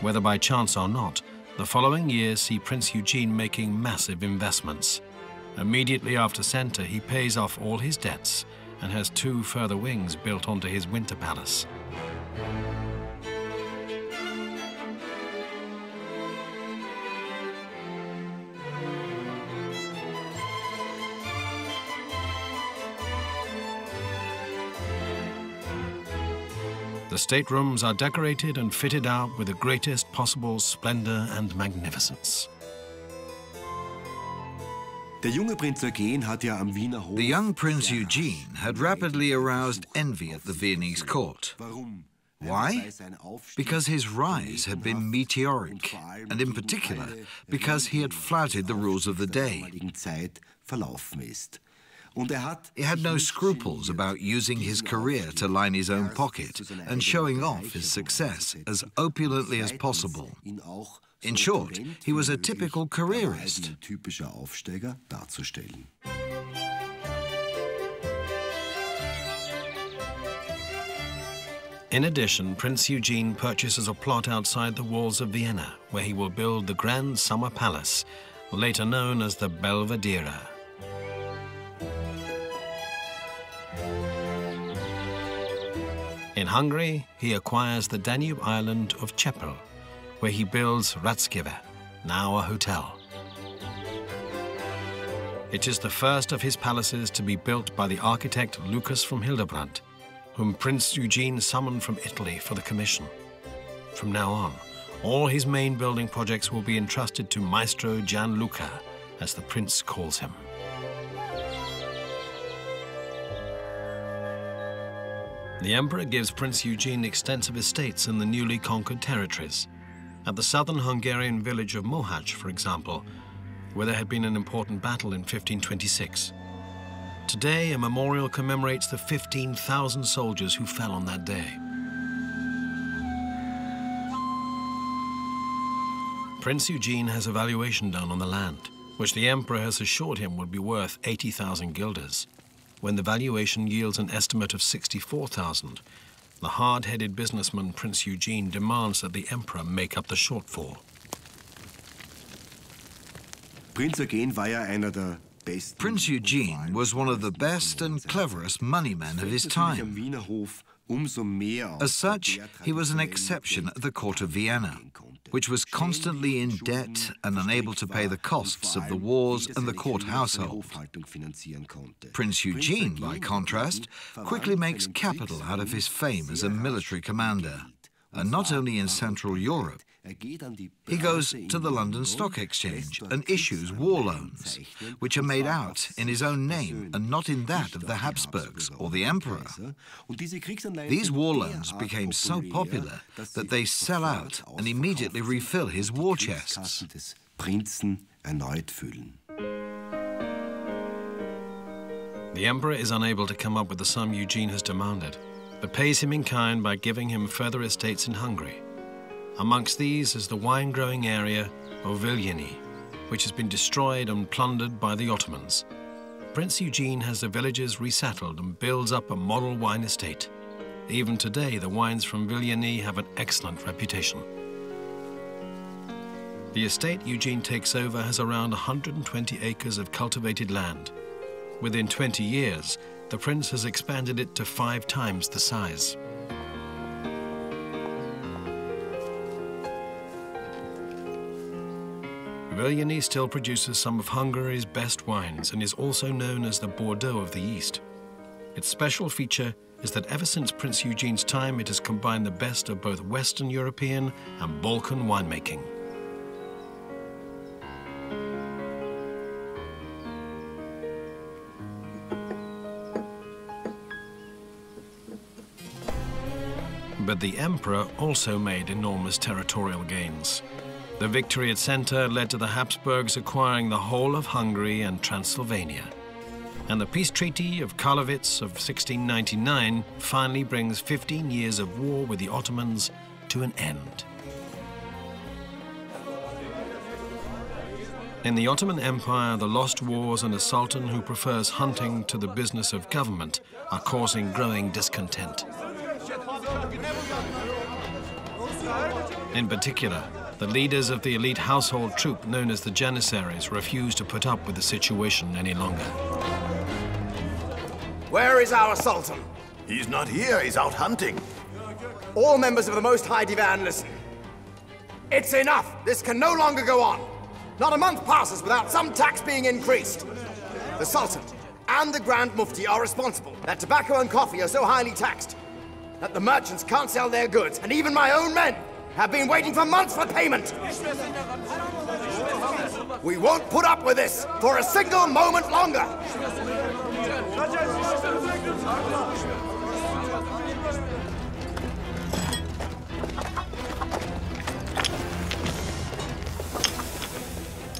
Whether by chance or not, the following years see Prince Eugene making massive investments. Immediately after Center, he pays off all his debts and has 2 further wings built onto his winter palace. The staterooms are decorated and fitted out with the greatest possible splendor and magnificence. The young Prince Eugene had rapidly aroused envy at the Viennese court. Why? Because his rise had been meteoric, and in particular, because he had flouted the rules of the day. He had no scruples about using his career to line his own pocket and showing off his success as opulently as possible. In short, he was a typical careerist. In addition, Prince Eugene purchases a plot outside the walls of Vienna, where he will build the Grand Summer Palace, later known as the Belvedere. In Hungary, he acquires the Danube island of Csepel, where he builds Radziwiłł, now a hotel. It is the first of his palaces to be built by the architect Lucas from Hildebrandt, whom Prince Eugene summoned from Italy for the commission. From now on, all his main building projects will be entrusted to Maestro Gianluca, as the prince calls him. The emperor gives Prince Eugene extensive estates in the newly conquered territories. At the southern Hungarian village of Mohacs, for example, where there had been an important battle in 1526. Today, a memorial commemorates the 15,000 soldiers who fell on that day. Prince Eugene has a valuation done on the land, which the emperor has assured him would be worth 80,000 guilders. When the valuation yields an estimate of 64,000, the hard-headed businessman Prince Eugene demands that the emperor make up the shortfall. Prince Eugene was one of the best and cleverest moneymen of his time. As such, he was an exception at the court of Vienna, which was constantly in debt and unable to pay the costs of the wars and the court household. Prince Eugene, by contrast, quickly makes capital out of his fame as a military commander, and not only in Central Europe. He goes to the London Stock Exchange and issues war loans, which are made out in his own name and not in that of the Habsburgs or the Emperor. These war loans became so popular that they sell out and immediately refill his war chests. The emperor is unable to come up with the sum Eugene has demanded, but pays him in kind by giving him further estates in Hungary. Amongst these is the wine-growing area of Viljany, which has been destroyed and plundered by the Ottomans. Prince Eugene has the villages resettled and builds up a model wine estate. Even today, the wines from Viljany have an excellent reputation. The estate Eugene takes over has around 120 acres of cultivated land. Within 20 years, the prince has expanded it to 5 times the size. Viljany still produces some of Hungary's best wines and is also known as the Bordeaux of the East. Its special feature is that ever since Prince Eugene's time, it has combined the best of both Western European and Balkan winemaking. But the emperor also made enormous territorial gains. The victory at Center led to the Habsburgs acquiring the whole of Hungary and Transylvania. And the peace treaty of Karlowitz of 1699 finally brings 15 years of war with the Ottomans to an end. In the Ottoman Empire, the lost wars and a sultan who prefers hunting to the business of government are causing growing discontent. In particular, the leaders of the elite household troop known as the Janissaries refuse to put up with the situation any longer. Where is our Sultan? He's not here, he's out hunting. All members of the Most High Divan, listen. It's enough! This can no longer go on! Not a month passes without some tax being increased. The Sultan and the Grand Mufti are responsible that tobacco and coffee are so highly taxed that the merchants can't sell their goods, and even my own men have been waiting for months for payment. We won't put up with this for a single moment longer.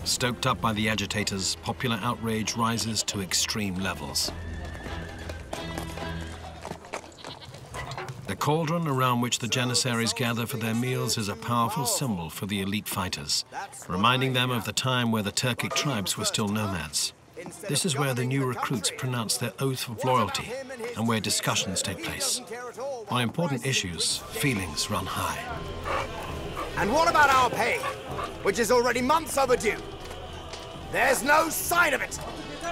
Stoked up by the agitators, popular outrage rises to extreme levels. The cauldron around which the Janissaries gather for their meals is a powerful symbol for the elite fighters, reminding them of the time where the Turkic tribes were still nomads. This is where the new recruits pronounce their oath of loyalty and where discussions take place. On important issues, feelings run high. And what about our pay, which is already months overdue? There's no sign of it.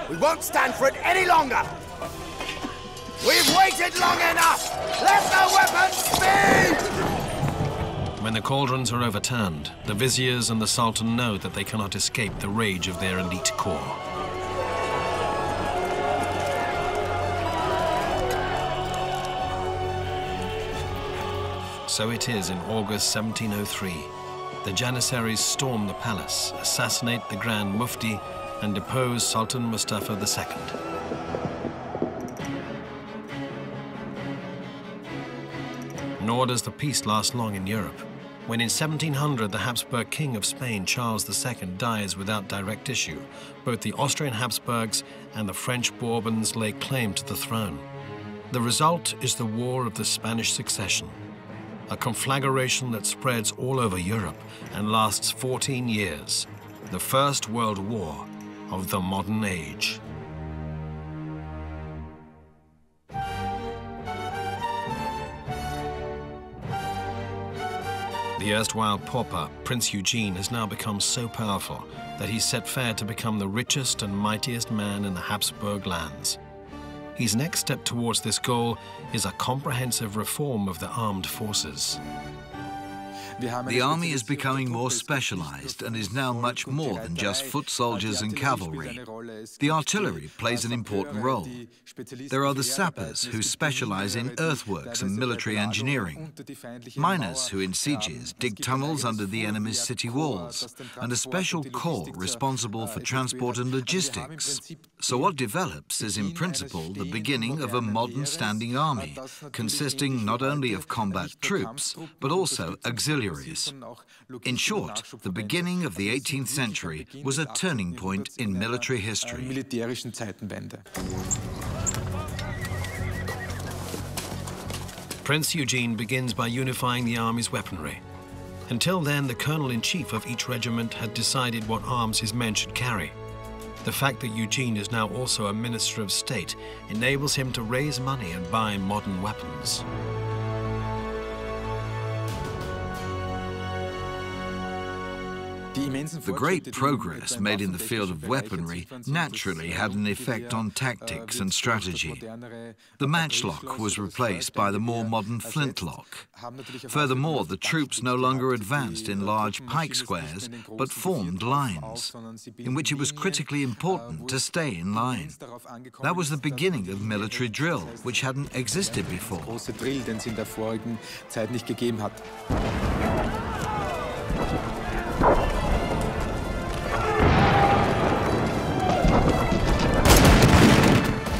We won't stand for it any longer. We've waited long enough! Let the weapons speak! When the cauldrons are overturned, the viziers and the sultan know that they cannot escape the rage of their elite corps. So it is in August 1703. The Janissaries storm the palace, assassinate the Grand Mufti, and depose Sultan Mustafa II. Nor does the peace last long in Europe. When in 1700 the Habsburg King of Spain, Charles II, dies without direct issue, both the Austrian Habsburgs and the French Bourbons lay claim to the throne. The result is the War of the Spanish Succession, a conflagration that spreads all over Europe and lasts 14 years, the First World War of the modern age. The erstwhile pauper, Prince Eugene, has now become so powerful that he's set fair to become the richest and mightiest man in the Habsburg lands. His next step towards this goal is a comprehensive reform of the armed forces. The army is becoming more specialized and is now much more than just foot soldiers and cavalry. The artillery plays an important role. There are the sappers who specialize in earthworks and military engineering, miners who in sieges dig tunnels under the enemy's city walls, and a special corps responsible for transport and logistics. So what develops is in principle the beginning of a modern standing army, consisting not only of combat troops, but also auxiliaries. In short, the beginning of the 18th century was a turning point in military history. Prince Eugene begins by unifying the army's weaponry. Until then, the colonel-in-chief of each regiment had decided what arms his men should carry. The fact that Eugene is now also a minister of state enables him to raise money and buy modern weapons. The great progress made in the field of weaponry naturally had an effect on tactics and strategy. The matchlock was replaced by the more modern flintlock. Furthermore, the troops no longer advanced in large pike squares, but formed lines, in which it was critically important to stay in line. That was the beginning of military drill, which hadn't existed before.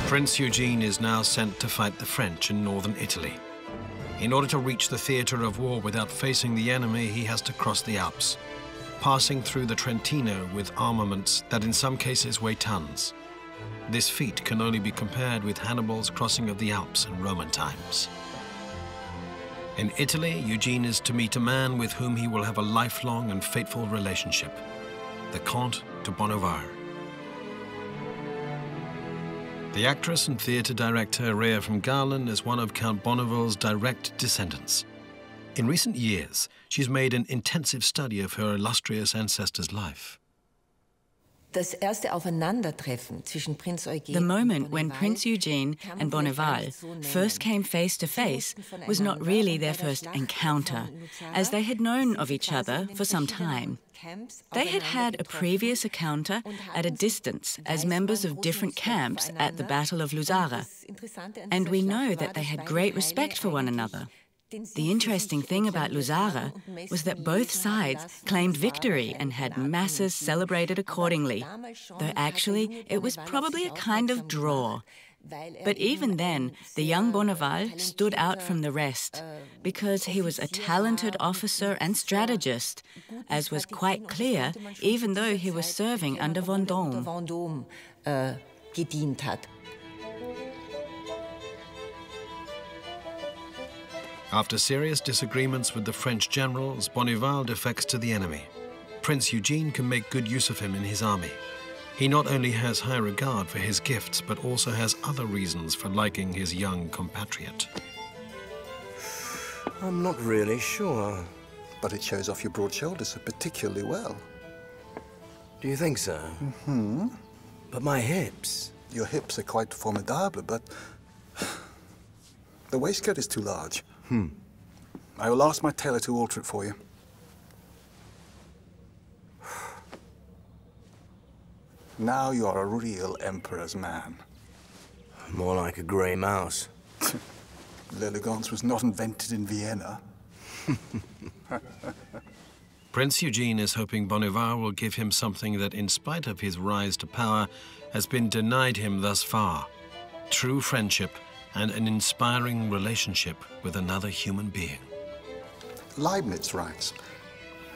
Prince Eugene is now sent to fight the French in northern Italy. In order to reach the theater of war without facing the enemy, he has to cross the Alps, passing through the Trentino with armaments that in some cases weigh tons. This feat can only be compared with Hannibal's crossing of the Alps in Roman times. In Italy, Eugene is to meet a man with whom he will have a lifelong and fateful relationship, the Comte de Bonneval. The actress and theatre director Rea from Garland is one of Count Bonneval's direct descendants. In recent years, she's made an intensive study of her illustrious ancestor's life. The moment when Prince Eugene and Bonneval first came face to face was not really their first encounter, as they had known of each other for some time. They had had a previous encounter at a distance as members of different camps at the Battle of Luzzara, and we know that they had great respect for one another. The interesting thing about Luzzara was that both sides claimed victory and had masses celebrated accordingly, though actually it was probably a kind of draw. But even then, the young Bonneval stood out from the rest because he was a talented officer and strategist, as was quite clear even though he was serving under Vendôme. After serious disagreements with the French generals, Bonneval defects to the enemy. Prince Eugene can make good use of him in his army. He not only has high regard for his gifts, but also has other reasons for liking his young compatriot. I'm not really sure, but it shows off your broad shoulders so particularly well. Do you think so? Mm-hmm. But my hips... Your hips are quite formidable, but... the waistcoat is too large. I will ask my tailor to alter it for you. Now you are a real emperor's man. More like a grey mouse. L'elegance was not invented in Vienna. Prince Eugene is hoping Bonneval will give him something that, in spite of his rise to power, has been denied him thus far: true friendship and an inspiring relationship with another human being. Leibniz writes.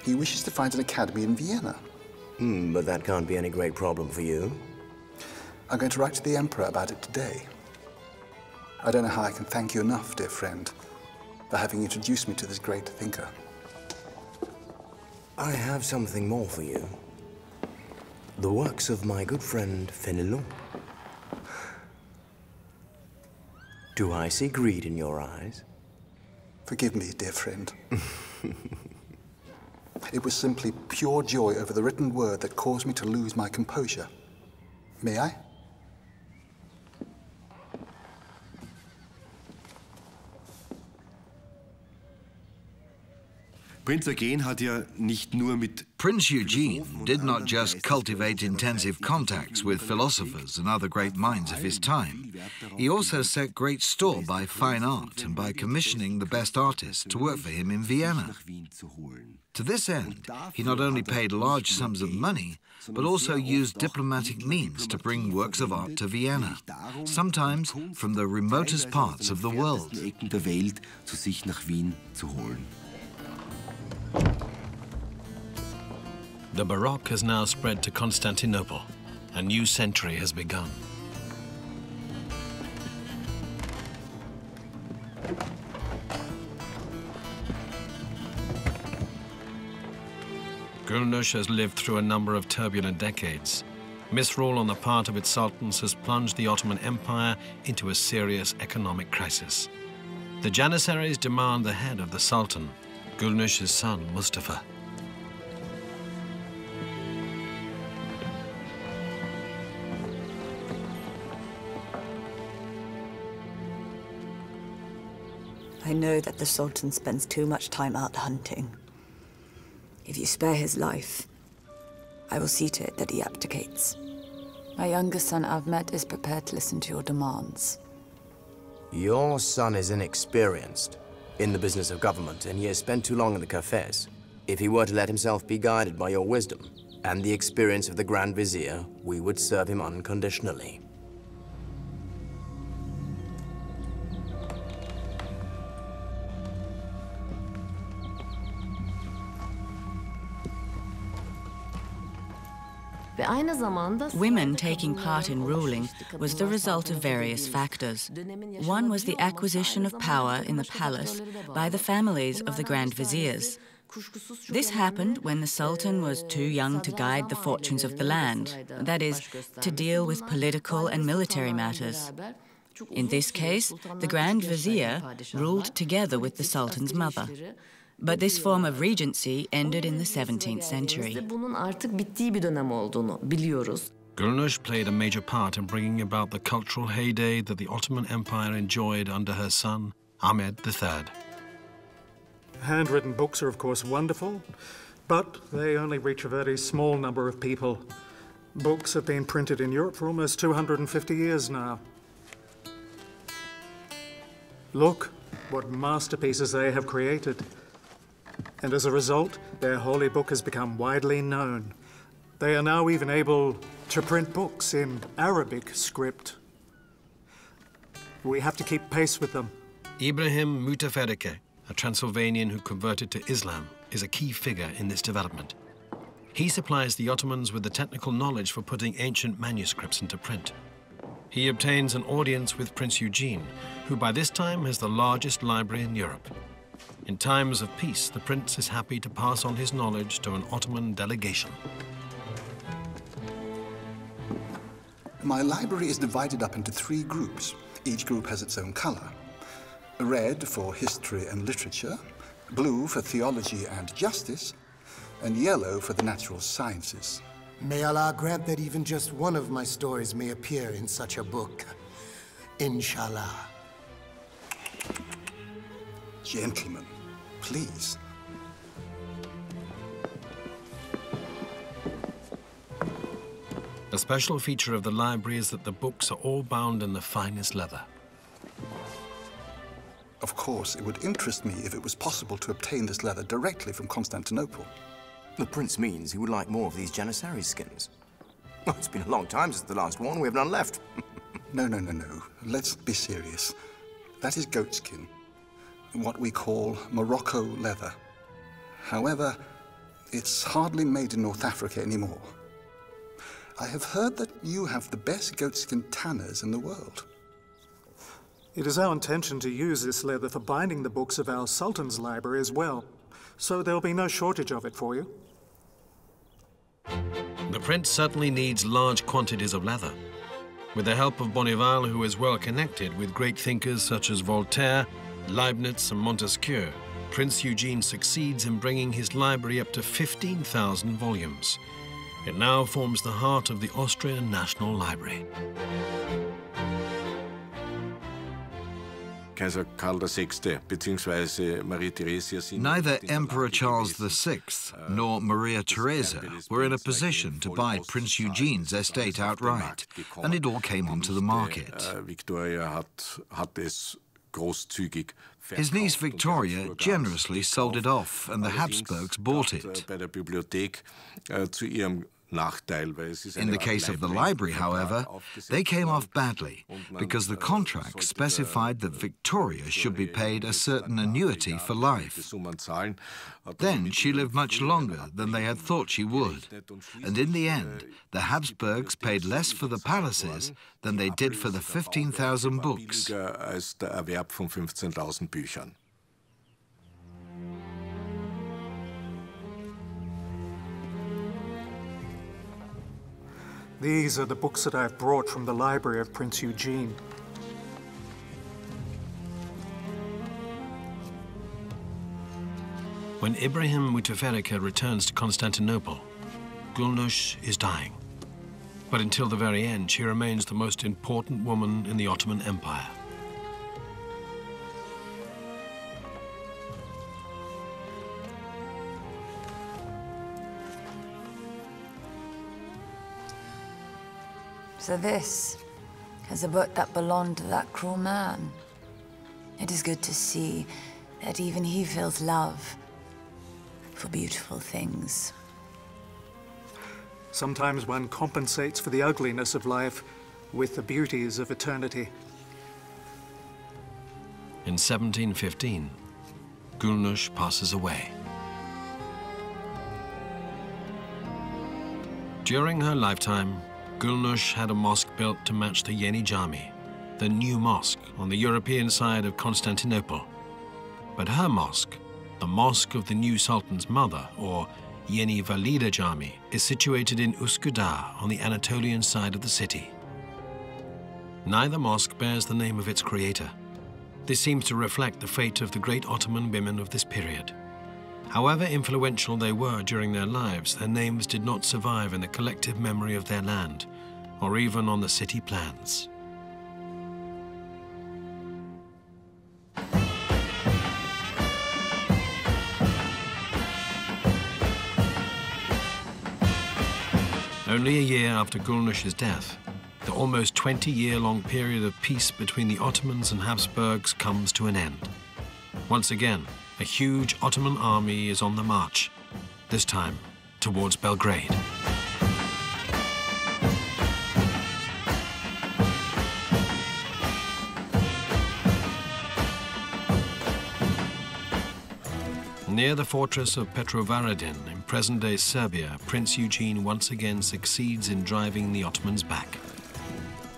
He wishes to find an academy in Vienna. But that can't be any great problem for you. I'm going to write to the Emperor about it today. I don't know how I can thank you enough, dear friend, for having introduced me to this great thinker. I have something more for you. The works of my good friend Fenelon. Do I see greed in your eyes? Forgive me, dear friend. It was simply pure joy over the written word that caused me to lose my composure. May I? Prince Eugene did not just cultivate intensive contacts with philosophers and other great minds of his time. He also set great store by fine art and by commissioning the best artists to work for him in Vienna. To this end, he not only paid large sums of money, but also used diplomatic means to bring works of art to Vienna, sometimes from the remotest parts of the world. The Baroque has now spread to Constantinople. A new century has begun. Gulnush has lived through a number of turbulent decades. Misrule on the part of its sultans has plunged the Ottoman Empire into a serious economic crisis. The Janissaries demand the head of the Sultan, Gulnush's son, Mustafa. I know that the Sultan spends too much time out hunting. If you spare his life, I will see to it that he abdicates. My younger son, Ahmed, is prepared to listen to your demands. Your son is inexperienced in the business of government, and he has spent too long in the cafes. If he were to let himself be guided by your wisdom and the experience of the Grand Vizier, we would serve him unconditionally. Women taking part in ruling was the result of various factors. One was the acquisition of power in the palace by the families of the Grand Viziers. This happened when the Sultan was too young to guide the fortunes of the land, that is, to deal with political and military matters. In this case, the Grand Vizier ruled together with the Sultan's mother. But this form of regency ended in the 17th century. Gulnush played a major part in bringing about the cultural heyday that the Ottoman Empire enjoyed under her son, Ahmed III. Handwritten books are, of course, wonderful, but they only reach a very small number of people. Books have been printed in Europe for almost 250 years now. Look what masterpieces they have created. And as a result, their holy book has become widely known. They are now even able to print books in Arabic script. We have to keep pace with them. Ibrahim Mutaferrike, a Transylvanian who converted to Islam, is a key figure in this development. He supplies the Ottomans with the technical knowledge for putting ancient manuscripts into print. He obtains an audience with Prince Eugene, who by this time has the largest library in Europe. In times of peace, the prince is happy to pass on his knowledge to an Ottoman delegation. My library is divided up into 3 groups. Each group has its own color. Red for history and literature, blue for theology and justice, and yellow for the natural sciences. May Allah grant that even just one of my stories may appear in such a book. Inshallah. Gentlemen, please. A special feature of the library is that the books are all bound in the finest leather. Of course, it would interest me if it was possible to obtain this leather directly from Constantinople. The prince means he would like more of these Janissary skins. Oh, it's been a long time since the last one. We have none left. No. Let's be serious. That is goatskin, what we call Morocco leather. However, it's hardly made in North Africa anymore. I have heard that you have the best goatskin tanners in the world. It is our intention to use this leather for binding the books of our Sultan's library as well, so there'll be no shortage of it for you. The prince certainly needs large quantities of leather. With the help of Bonneval, who is well connected with great thinkers such as Voltaire, Leibniz and Montesquieu, Prince Eugene succeeds in bringing his library up to 15,000 volumes. It now forms the heart of the Austrian National Library. Neither Emperor Charles VI nor Maria Theresa were in a position to buy Prince Eugene's estate outright, and it all came onto the market. His niece Victoria generously sold it off, and the Habsburgs bought it. In the case of the library, however, they came off badly because the contract specified that Victoria should be paid a certain annuity for life. Then she lived much longer than they had thought she would, and in the end, the Habsburgs paid less for the palaces than they did for the 15,000 books. These are the books that I've brought from the library of Prince Eugene. When Ibrahim Muteferica returns to Constantinople, Gulnush is dying. But until the very end, she remains the most important woman in the Ottoman Empire. So this is a book that belonged to that cruel man. It is good to see that even he feels love for beautiful things. Sometimes one compensates for the ugliness of life with the beauties of eternity. In 1715, Gulnush passes away. During her lifetime, Gulnush had a mosque built to match the Yeni Jami, the new mosque on the European side of Constantinople. But her mosque, the mosque of the new Sultan's mother, or Yeni Valide Jami, is situated in Üsküdar on the Anatolian side of the city. Neither mosque bears the name of its creator. This seems to reflect the fate of the great Ottoman women of this period. However influential they were during their lives, their names did not survive in the collective memory of their land, or even on the city plans. Only a year after Gulnush's death, the almost 20-year-long period of peace between the Ottomans and Habsburgs comes to an end. Once again, a huge Ottoman army is on the march, this time towards Belgrade. Near the fortress of Petrovaradin in present-day Serbia, Prince Eugene once again succeeds in driving the Ottomans back.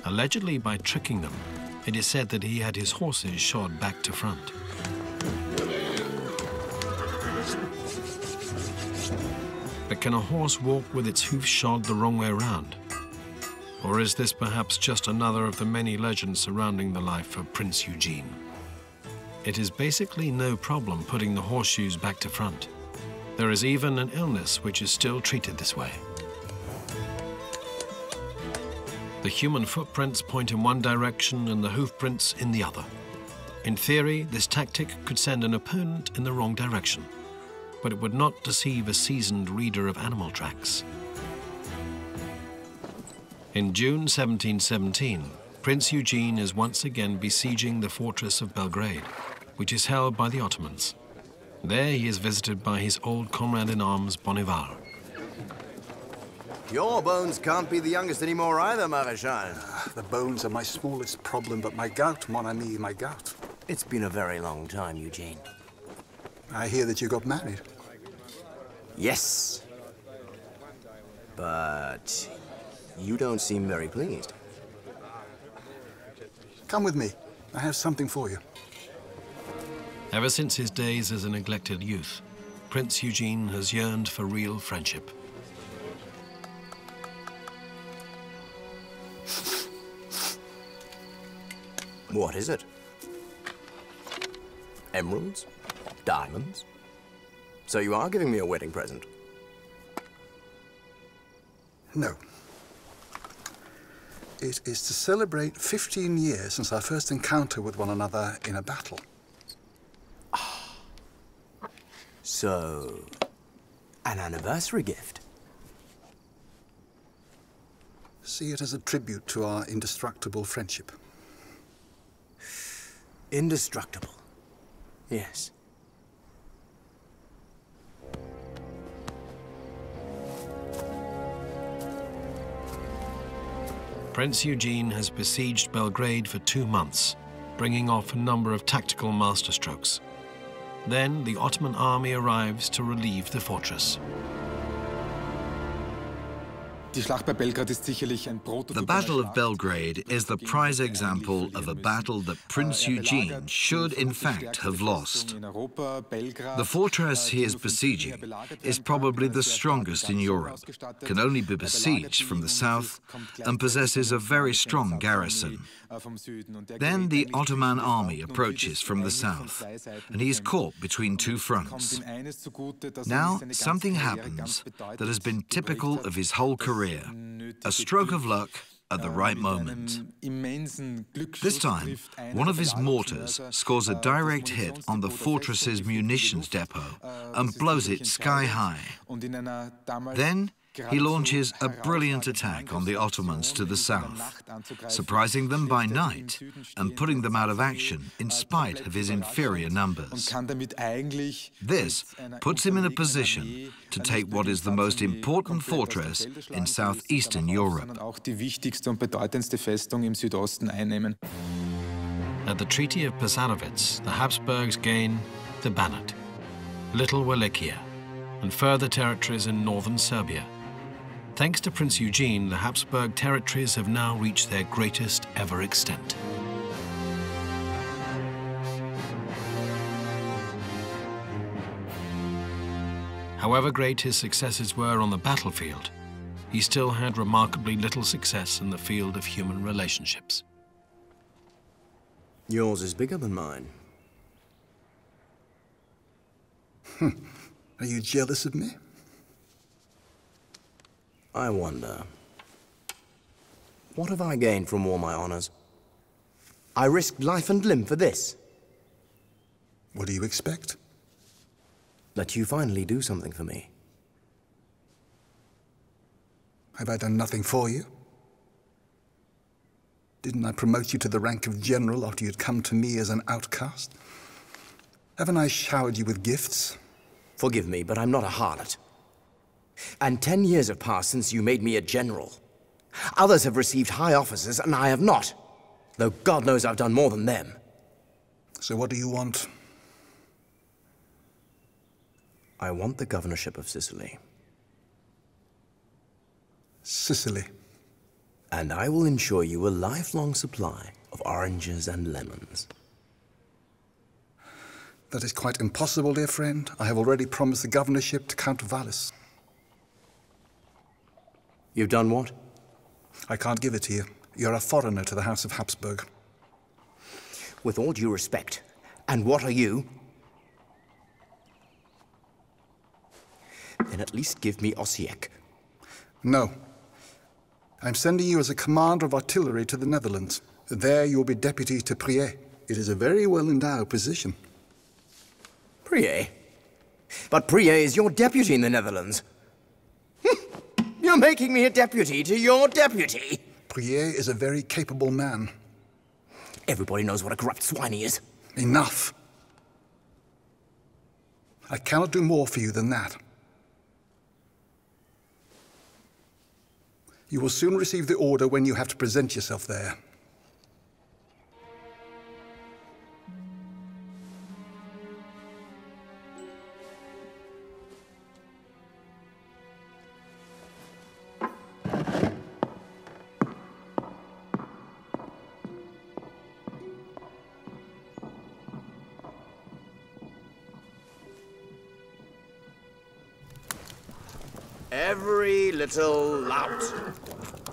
Allegedly by tricking them, it is said that he had his horses shod back to front. But can a horse walk with its hoofs shod the wrong way round? Or is this perhaps just another of the many legends surrounding the life of Prince Eugene? It is basically no problem putting the horseshoes back to front. There is even an illness which is still treated this way. The human footprints point in one direction and the hoofprints in the other. In theory, this tactic could send an opponent in the wrong direction, but it would not deceive a seasoned reader of animal tracks. In June 1717, Prince Eugene is once again besieging the fortress of Belgrade, which is held by the Ottomans. There he is visited by his old comrade-in-arms, Bonneval. Your bones can't be the youngest anymore either, Maréchal. The bones are my smallest problem, but my gout, mon ami, my gout. It's been a very long time, Eugene. I hear that you got married. Yes. But you don't seem very pleased. Come with me. I have something for you. Ever since his days as a neglected youth, Prince Eugene has yearned for real friendship. What is it? Emeralds? Diamonds? So you are giving me a wedding present? No. It is to celebrate 15 years since our first encounter with one another in a battle. So, an anniversary gift? See it as a tribute to our indestructible friendship. Indestructible? Yes. Prince Eugene has besieged Belgrade for 2 months, bringing off a number of tactical masterstrokes. Then the Ottoman army arrives to relieve the fortress. The Battle of Belgrade is the prize example of a battle that Prince Eugene should in fact have lost. The fortress he is besieging is probably the strongest in Europe, can only be besieged from the south, and possesses a very strong garrison. Then the Ottoman army approaches from the south, and he is caught between 2 fronts. Now, something happens that has been typical of his whole career. A stroke of luck at the right moment. This time, one of his mortars scores a direct hit on the fortress's munitions depot and blows it sky high. Then, he launches a brilliant attack on the Ottomans to the south, surprising them by night and putting them out of action in spite of his inferior numbers. This puts him in a position to take what is the most important fortress in southeastern Europe. At the Treaty of Passarowitz, the Habsburgs gain the Banat, Little Wallachia, and further territories in northern Serbia. Thanks to Prince Eugene, the Habsburg territories have now reached their greatest ever extent. However great his successes were on the battlefield, he still had remarkably little success in the field of human relationships. Yours is bigger than mine. Are you jealous of me? I wonder, what have I gained from all my honors? I risked life and limb for this. What do you expect? That you finally do something for me. Have I done nothing for you? Didn't I promote you to the rank of general after you'd come to me as an outcast? Haven't I showered you with gifts? Forgive me, but I'm not a harlot. And 10 years have passed since you made me a general. Others have received high offices, and I have not. Though God knows I've done more than them. So what do you want? I want the governorship of Sicily. Sicily. And I will ensure you a lifelong supply of oranges and lemons. That is quite impossible, dear friend. I have already promised the governorship to Count Vallis. You've done what? I can't give it to you. You're a foreigner to the House of Habsburg. With all due respect, and what are you? Then at least give me Osijek. No. I'm sending you as a commander of artillery to the Netherlands. There you'll be deputy to Prie. It is a very well-endowed position. Prie? But Prie is your deputy in the Netherlands. You're making me a deputy to your deputy. Prie is a very capable man. Everybody knows what a corrupt swine he is. Enough. I cannot do more for you than that. You will soon receive the order when you have to present yourself there. Every little lout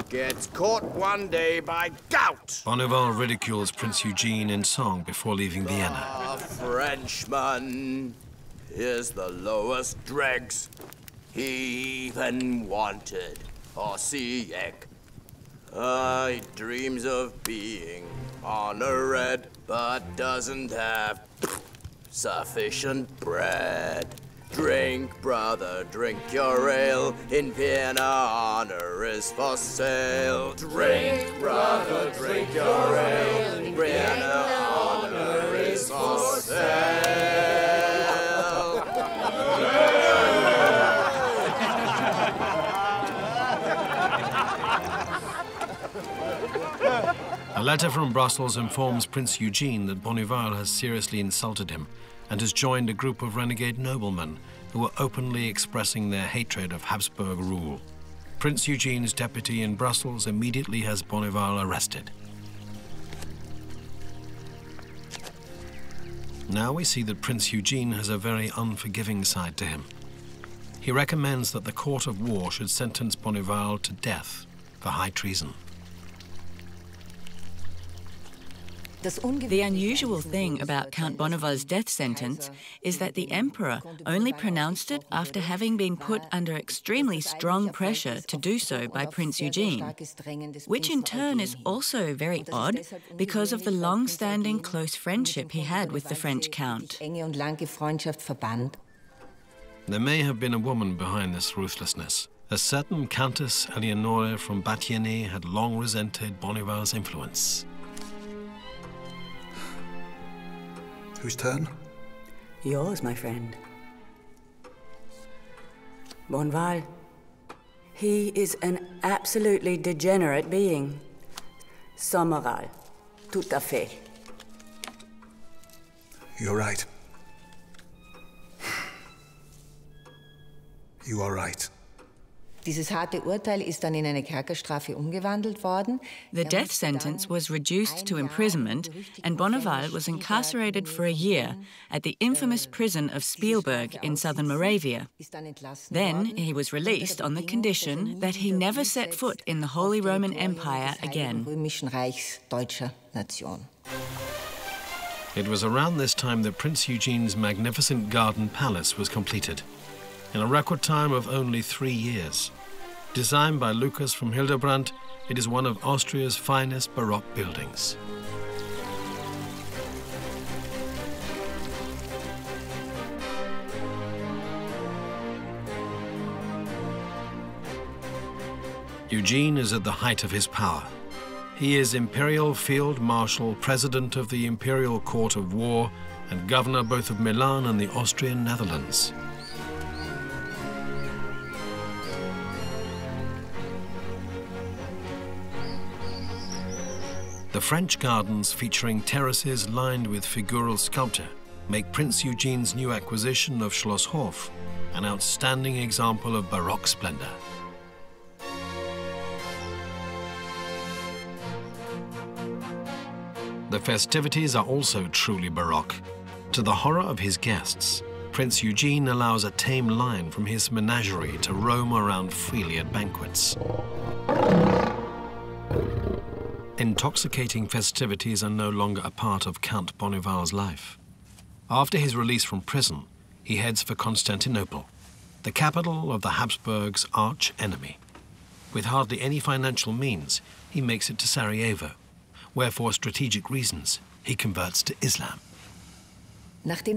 gets caught one day by gout. Bonneval ridicules Prince Eugene in song before leaving Vienna. A Frenchman is the lowest dregs. He even wanted Ossiek. He dreams of being honored, but doesn't have sufficient bread. Drink, brother, drink your ale. In Vienna, honor is for sale. Drink, brother, drink your ale. In Vienna, honor is for sale. A letter from Brussels informs Prince Eugene that Bonneval has seriously insulted him and has joined a group of renegade noblemen who are openly expressing their hatred of Habsburg rule. Prince Eugene's deputy in Brussels immediately has Bonneval arrested. Now we see that Prince Eugene has a very unforgiving side to him. He recommends that the court of war should sentence Bonneval to death for high treason. The unusual thing about Count Bonneval's death sentence is that the emperor only pronounced it after having been put under extremely strong pressure to do so by Prince Eugene, which in turn is also very odd because of the long-standing close friendship he had with the French count. There may have been a woman behind this ruthlessness. A certain Countess Eleonore from Bathiene had long resented Bonneval's influence. Whose turn? Yours, my friend. Bonneval. He is an absolutely degenerate being. Sans morale. Tout à fait. You're right. You are right. Dieses harte Urteil ist dann in eine Kerkerstrafe umgewandelt worden. The death sentence was reduced to imprisonment, and Bonneval was incarcerated for a year at the infamous prison of Spielberg in southern Moravia. Then he was released on the condition that he never set foot in the Holy Roman Empire again. It was around this time that Prince Eugene's magnificent garden palace was completed, in a record time of only 3 years. Designed by Lucas from Hildebrandt, it is one of Austria's finest Baroque buildings. Eugene is at the height of his power. He is Imperial Field Marshal, President of the Imperial Court of War, and Governor both of Milan and the Austrian Netherlands. The French gardens, featuring terraces lined with figural sculpture, make Prince Eugene's new acquisition of Schloss Hof an outstanding example of Baroque splendor. The festivities are also truly Baroque. To the horror of his guests, Prince Eugene allows a tame lion from his menagerie to roam around freely at banquets. Intoxicating festivities are no longer a part of Count Bonneval's life. After his release from prison, he heads for Constantinople, the capital of the Habsburgs' arch-enemy. With hardly any financial means, he makes it to Sarajevo, where for strategic reasons, he converts to Islam. After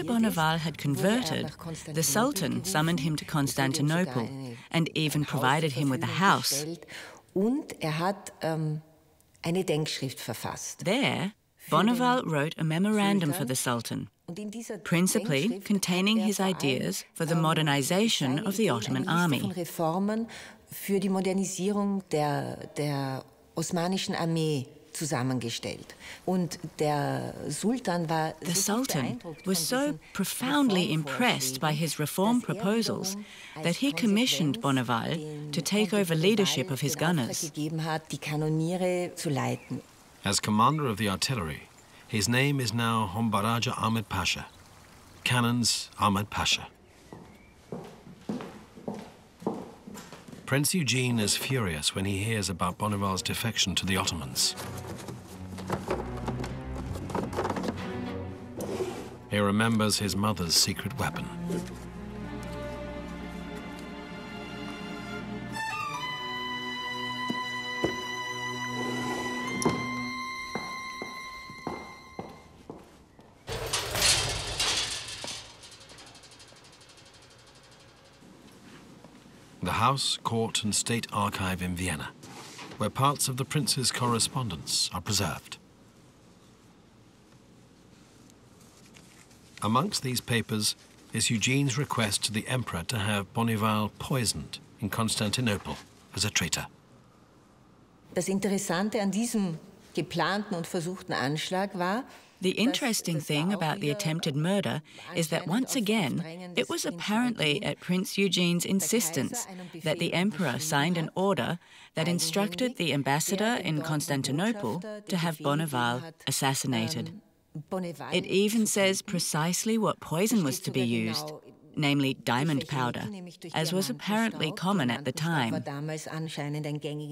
Bonneval had converted, the Sultan summoned him to Constantinople and even provided him with a house. There, Bonneval wrote a memorandum for the Sultan, principally containing his ideas for the modernization of the Ottoman army. The Sultan was so profoundly impressed by his reform proposals that he commissioned Bonneval to take over leadership of his gunners. As commander of the artillery, his name is now Hombaraja Ahmed Pasha, Cannons Ahmed Pasha. Prince Eugene is furious when he hears about Bonneval's defection to the Ottomans. He remembers his mother's secret weapon. The House, Court and State Archive in Vienna, where parts of the prince's correspondence are preserved. Amongst these papers is Eugene's request to the emperor to have Bonneval poisoned in Constantinople as a traitor. Das Interessante an diesem geplanten und versuchten Anschlag war, the interesting thing about the attempted murder is that once again, it was apparently at Prince Eugene's insistence that the emperor signed an order that instructed the ambassador in Constantinople to have Bonneval assassinated. It even says precisely what poison was to be used, namely diamond powder, as was apparently common at the time.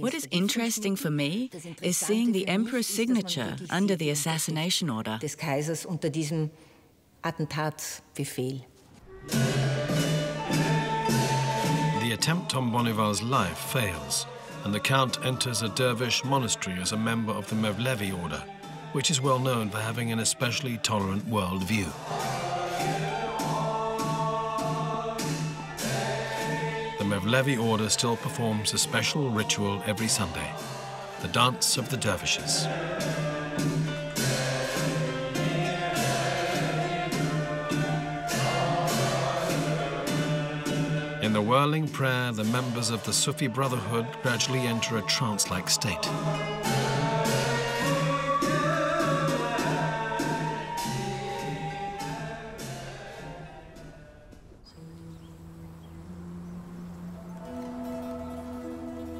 What is interesting for me is seeing the emperor's signature under the assassination order. Des Kaisers unter diesem Attentatsbefehl. The attempt on Bonneval's life fails, and the Count enters a dervish monastery as a member of the Mevlevi order, which is well known for having an especially tolerant worldview. The Mevlevi order still performs a special ritual every Sunday, the Dance of the Dervishes. In the whirling prayer, the members of the Sufi Brotherhood gradually enter a trance-like state.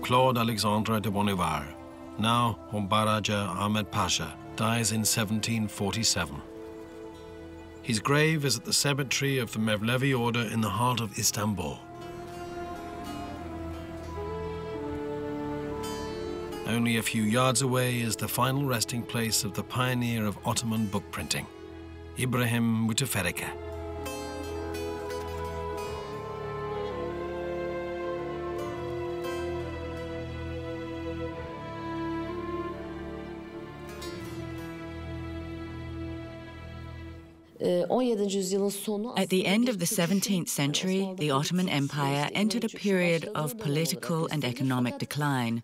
Claude Alexandre de Bonneval, now Hombaraja Ahmed Pasha, dies in 1747. His grave is at the cemetery of the Mevlevi order in the heart of Istanbul. Only a few yards away is the final resting place of the pioneer of Ottoman book printing, Ibrahim Müteferrike. At the end of the 17th century, the Ottoman Empire entered a period of political and economic decline.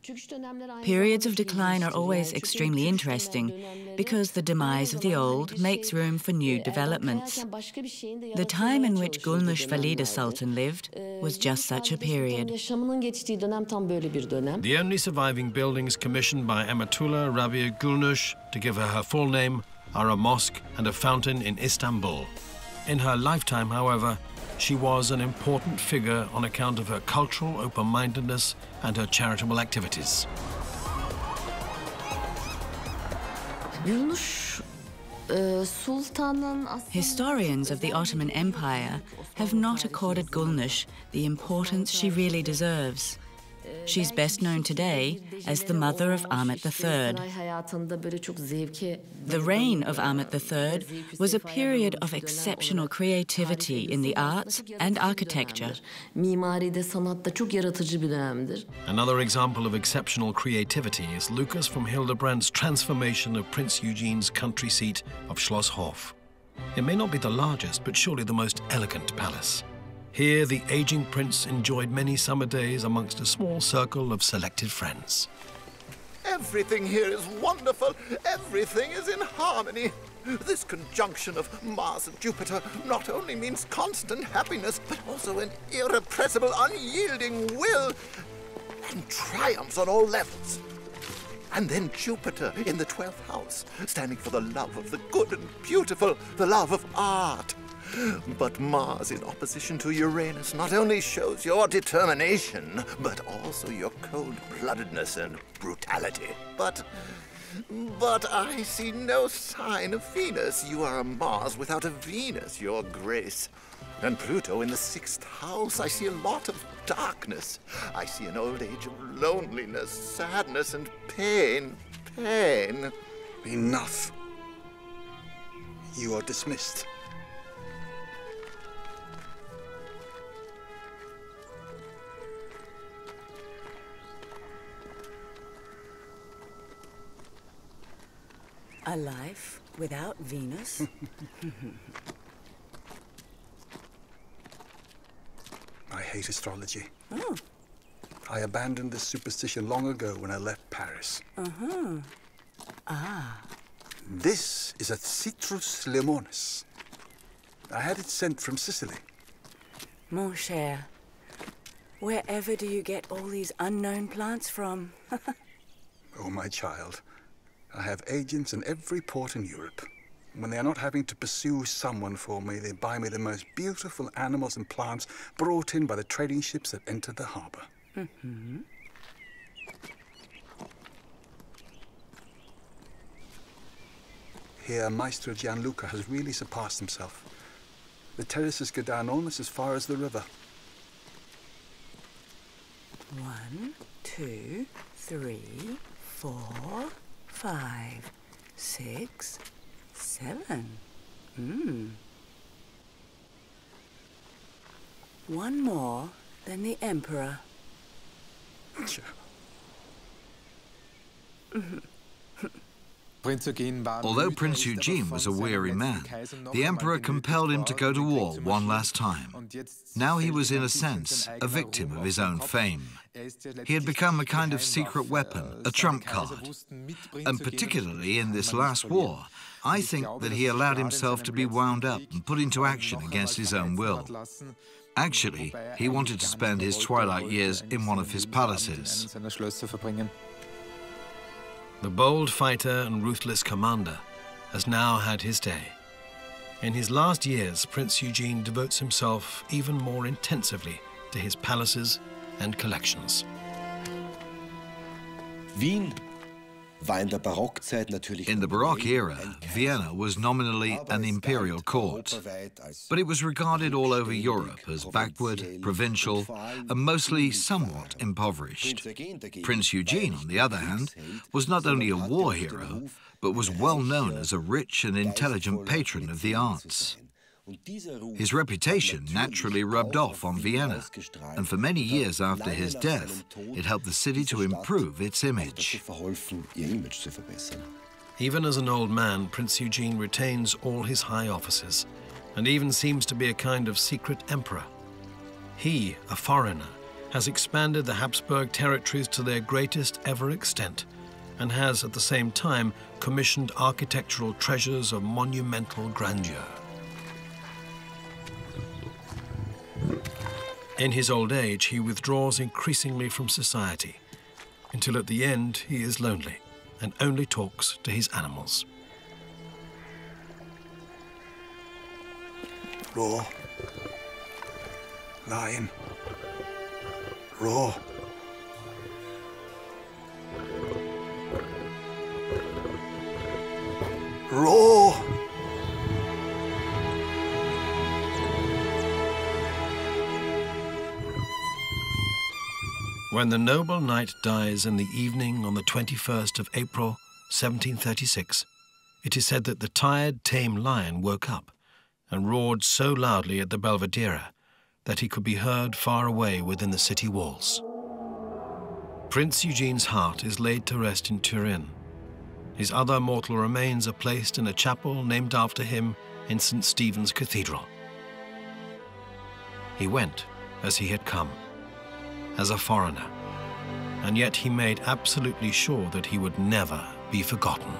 Periods of decline are always extremely interesting because the demise of the old makes room for new developments. The time in which Gulnush Valide Sultan lived was just such a period. The only surviving buildings commissioned by Amatullah Rabia Gulnush, to give her full name, are a mosque and a fountain in Istanbul. In her lifetime, however, she was an important figure on account of her cultural open-mindedness and her charitable activities. Historians of the Ottoman Empire have not accorded Gulnush the importance she really deserves. She's best known today as the mother of Ahmet III. The reign of Ahmet III was a period of exceptional creativity in the arts and architecture. Another example of exceptional creativity is Lucas from Hildebrand's transformation of Prince Eugene's country seat of Schloss Hof. It may not be the largest, but surely the most elegant palace. Here, the aging prince enjoyed many summer days amongst a small circle of selected friends. Everything here is wonderful. Everything is in harmony. This conjunction of Mars and Jupiter not only means constant happiness, but also an irrepressible, unyielding will and triumphs on all levels. And then Jupiter in the 12th house, standing for the love of the good and beautiful, the love of art. But Mars in opposition to Uranus not only shows your determination, but also your cold-bloodedness and brutality. But But I see no sign of Venus. You are a Mars without a Venus, Your Grace. And Pluto in the 6th house, I see a lot of darkness. I see an old age of loneliness, sadness, and pain. Pain. Enough. You are dismissed. A life without Venus? I hate astrology. Oh. I abandoned this superstition long ago when I left Paris. Uh-huh. Ah. This is a Citrus limonis. I had it sent from Sicily. Mon cher, wherever do you get all these unknown plants from? Oh, my child. I have agents in every port in Europe. When they are not having to pursue someone for me, they buy me the most beautiful animals and plants brought in by the trading ships that enter the harbor. Mm-hmm. Here, Maestro Gianluca has really surpassed himself. The terraces go down almost as far as the river. 1, 2, 3, 4, 5, 6, 7. One more than the Emperor. Although Prince Eugene was a weary man, the Emperor compelled him to go to war one last time. Now he was, in a sense, a victim of his own fame. He had become a kind of secret weapon, a trump card. And particularly in this last war, I think that he allowed himself to be wound up and put into action against his own will. Actually, he wanted to spend his twilight years in one of his palaces. The bold fighter and ruthless commander has now had his day. In his last years, Prince Eugene devotes himself even more intensively to his palaces and collections. In the Baroque era, Vienna was nominally an imperial court, but it was regarded all over Europe as backward, provincial, and mostly somewhat impoverished. Prince Eugene, on the other hand, was not only a war hero, but was well known as a rich and intelligent patron of the arts. His reputation naturally rubbed off on Vienna, and for many years after his death, it helped the city to improve its image. Even as an old man, Prince Eugene retains all his high offices, and even seems to be a kind of secret emperor. He, a foreigner, has expanded the Habsburg territories to their greatest ever extent, and has at the same time commissioned architectural treasures of monumental grandeur. In his old age, he withdraws increasingly from society, until at the end he is lonely and only talks to his animals. Roar. Lion. Roar. Roar! When the noble knight dies in the evening on the 21st of April, 1736, it is said that the tired, tame lion woke up and roared so loudly at the Belvedere that he could be heard far away within the city walls. Prince Eugene's heart is laid to rest in Turin. His other mortal remains are placed in a chapel named after him in St. Stephen's Cathedral. He went as he had come, as a foreigner, and yet he made absolutely sure that he would never be forgotten.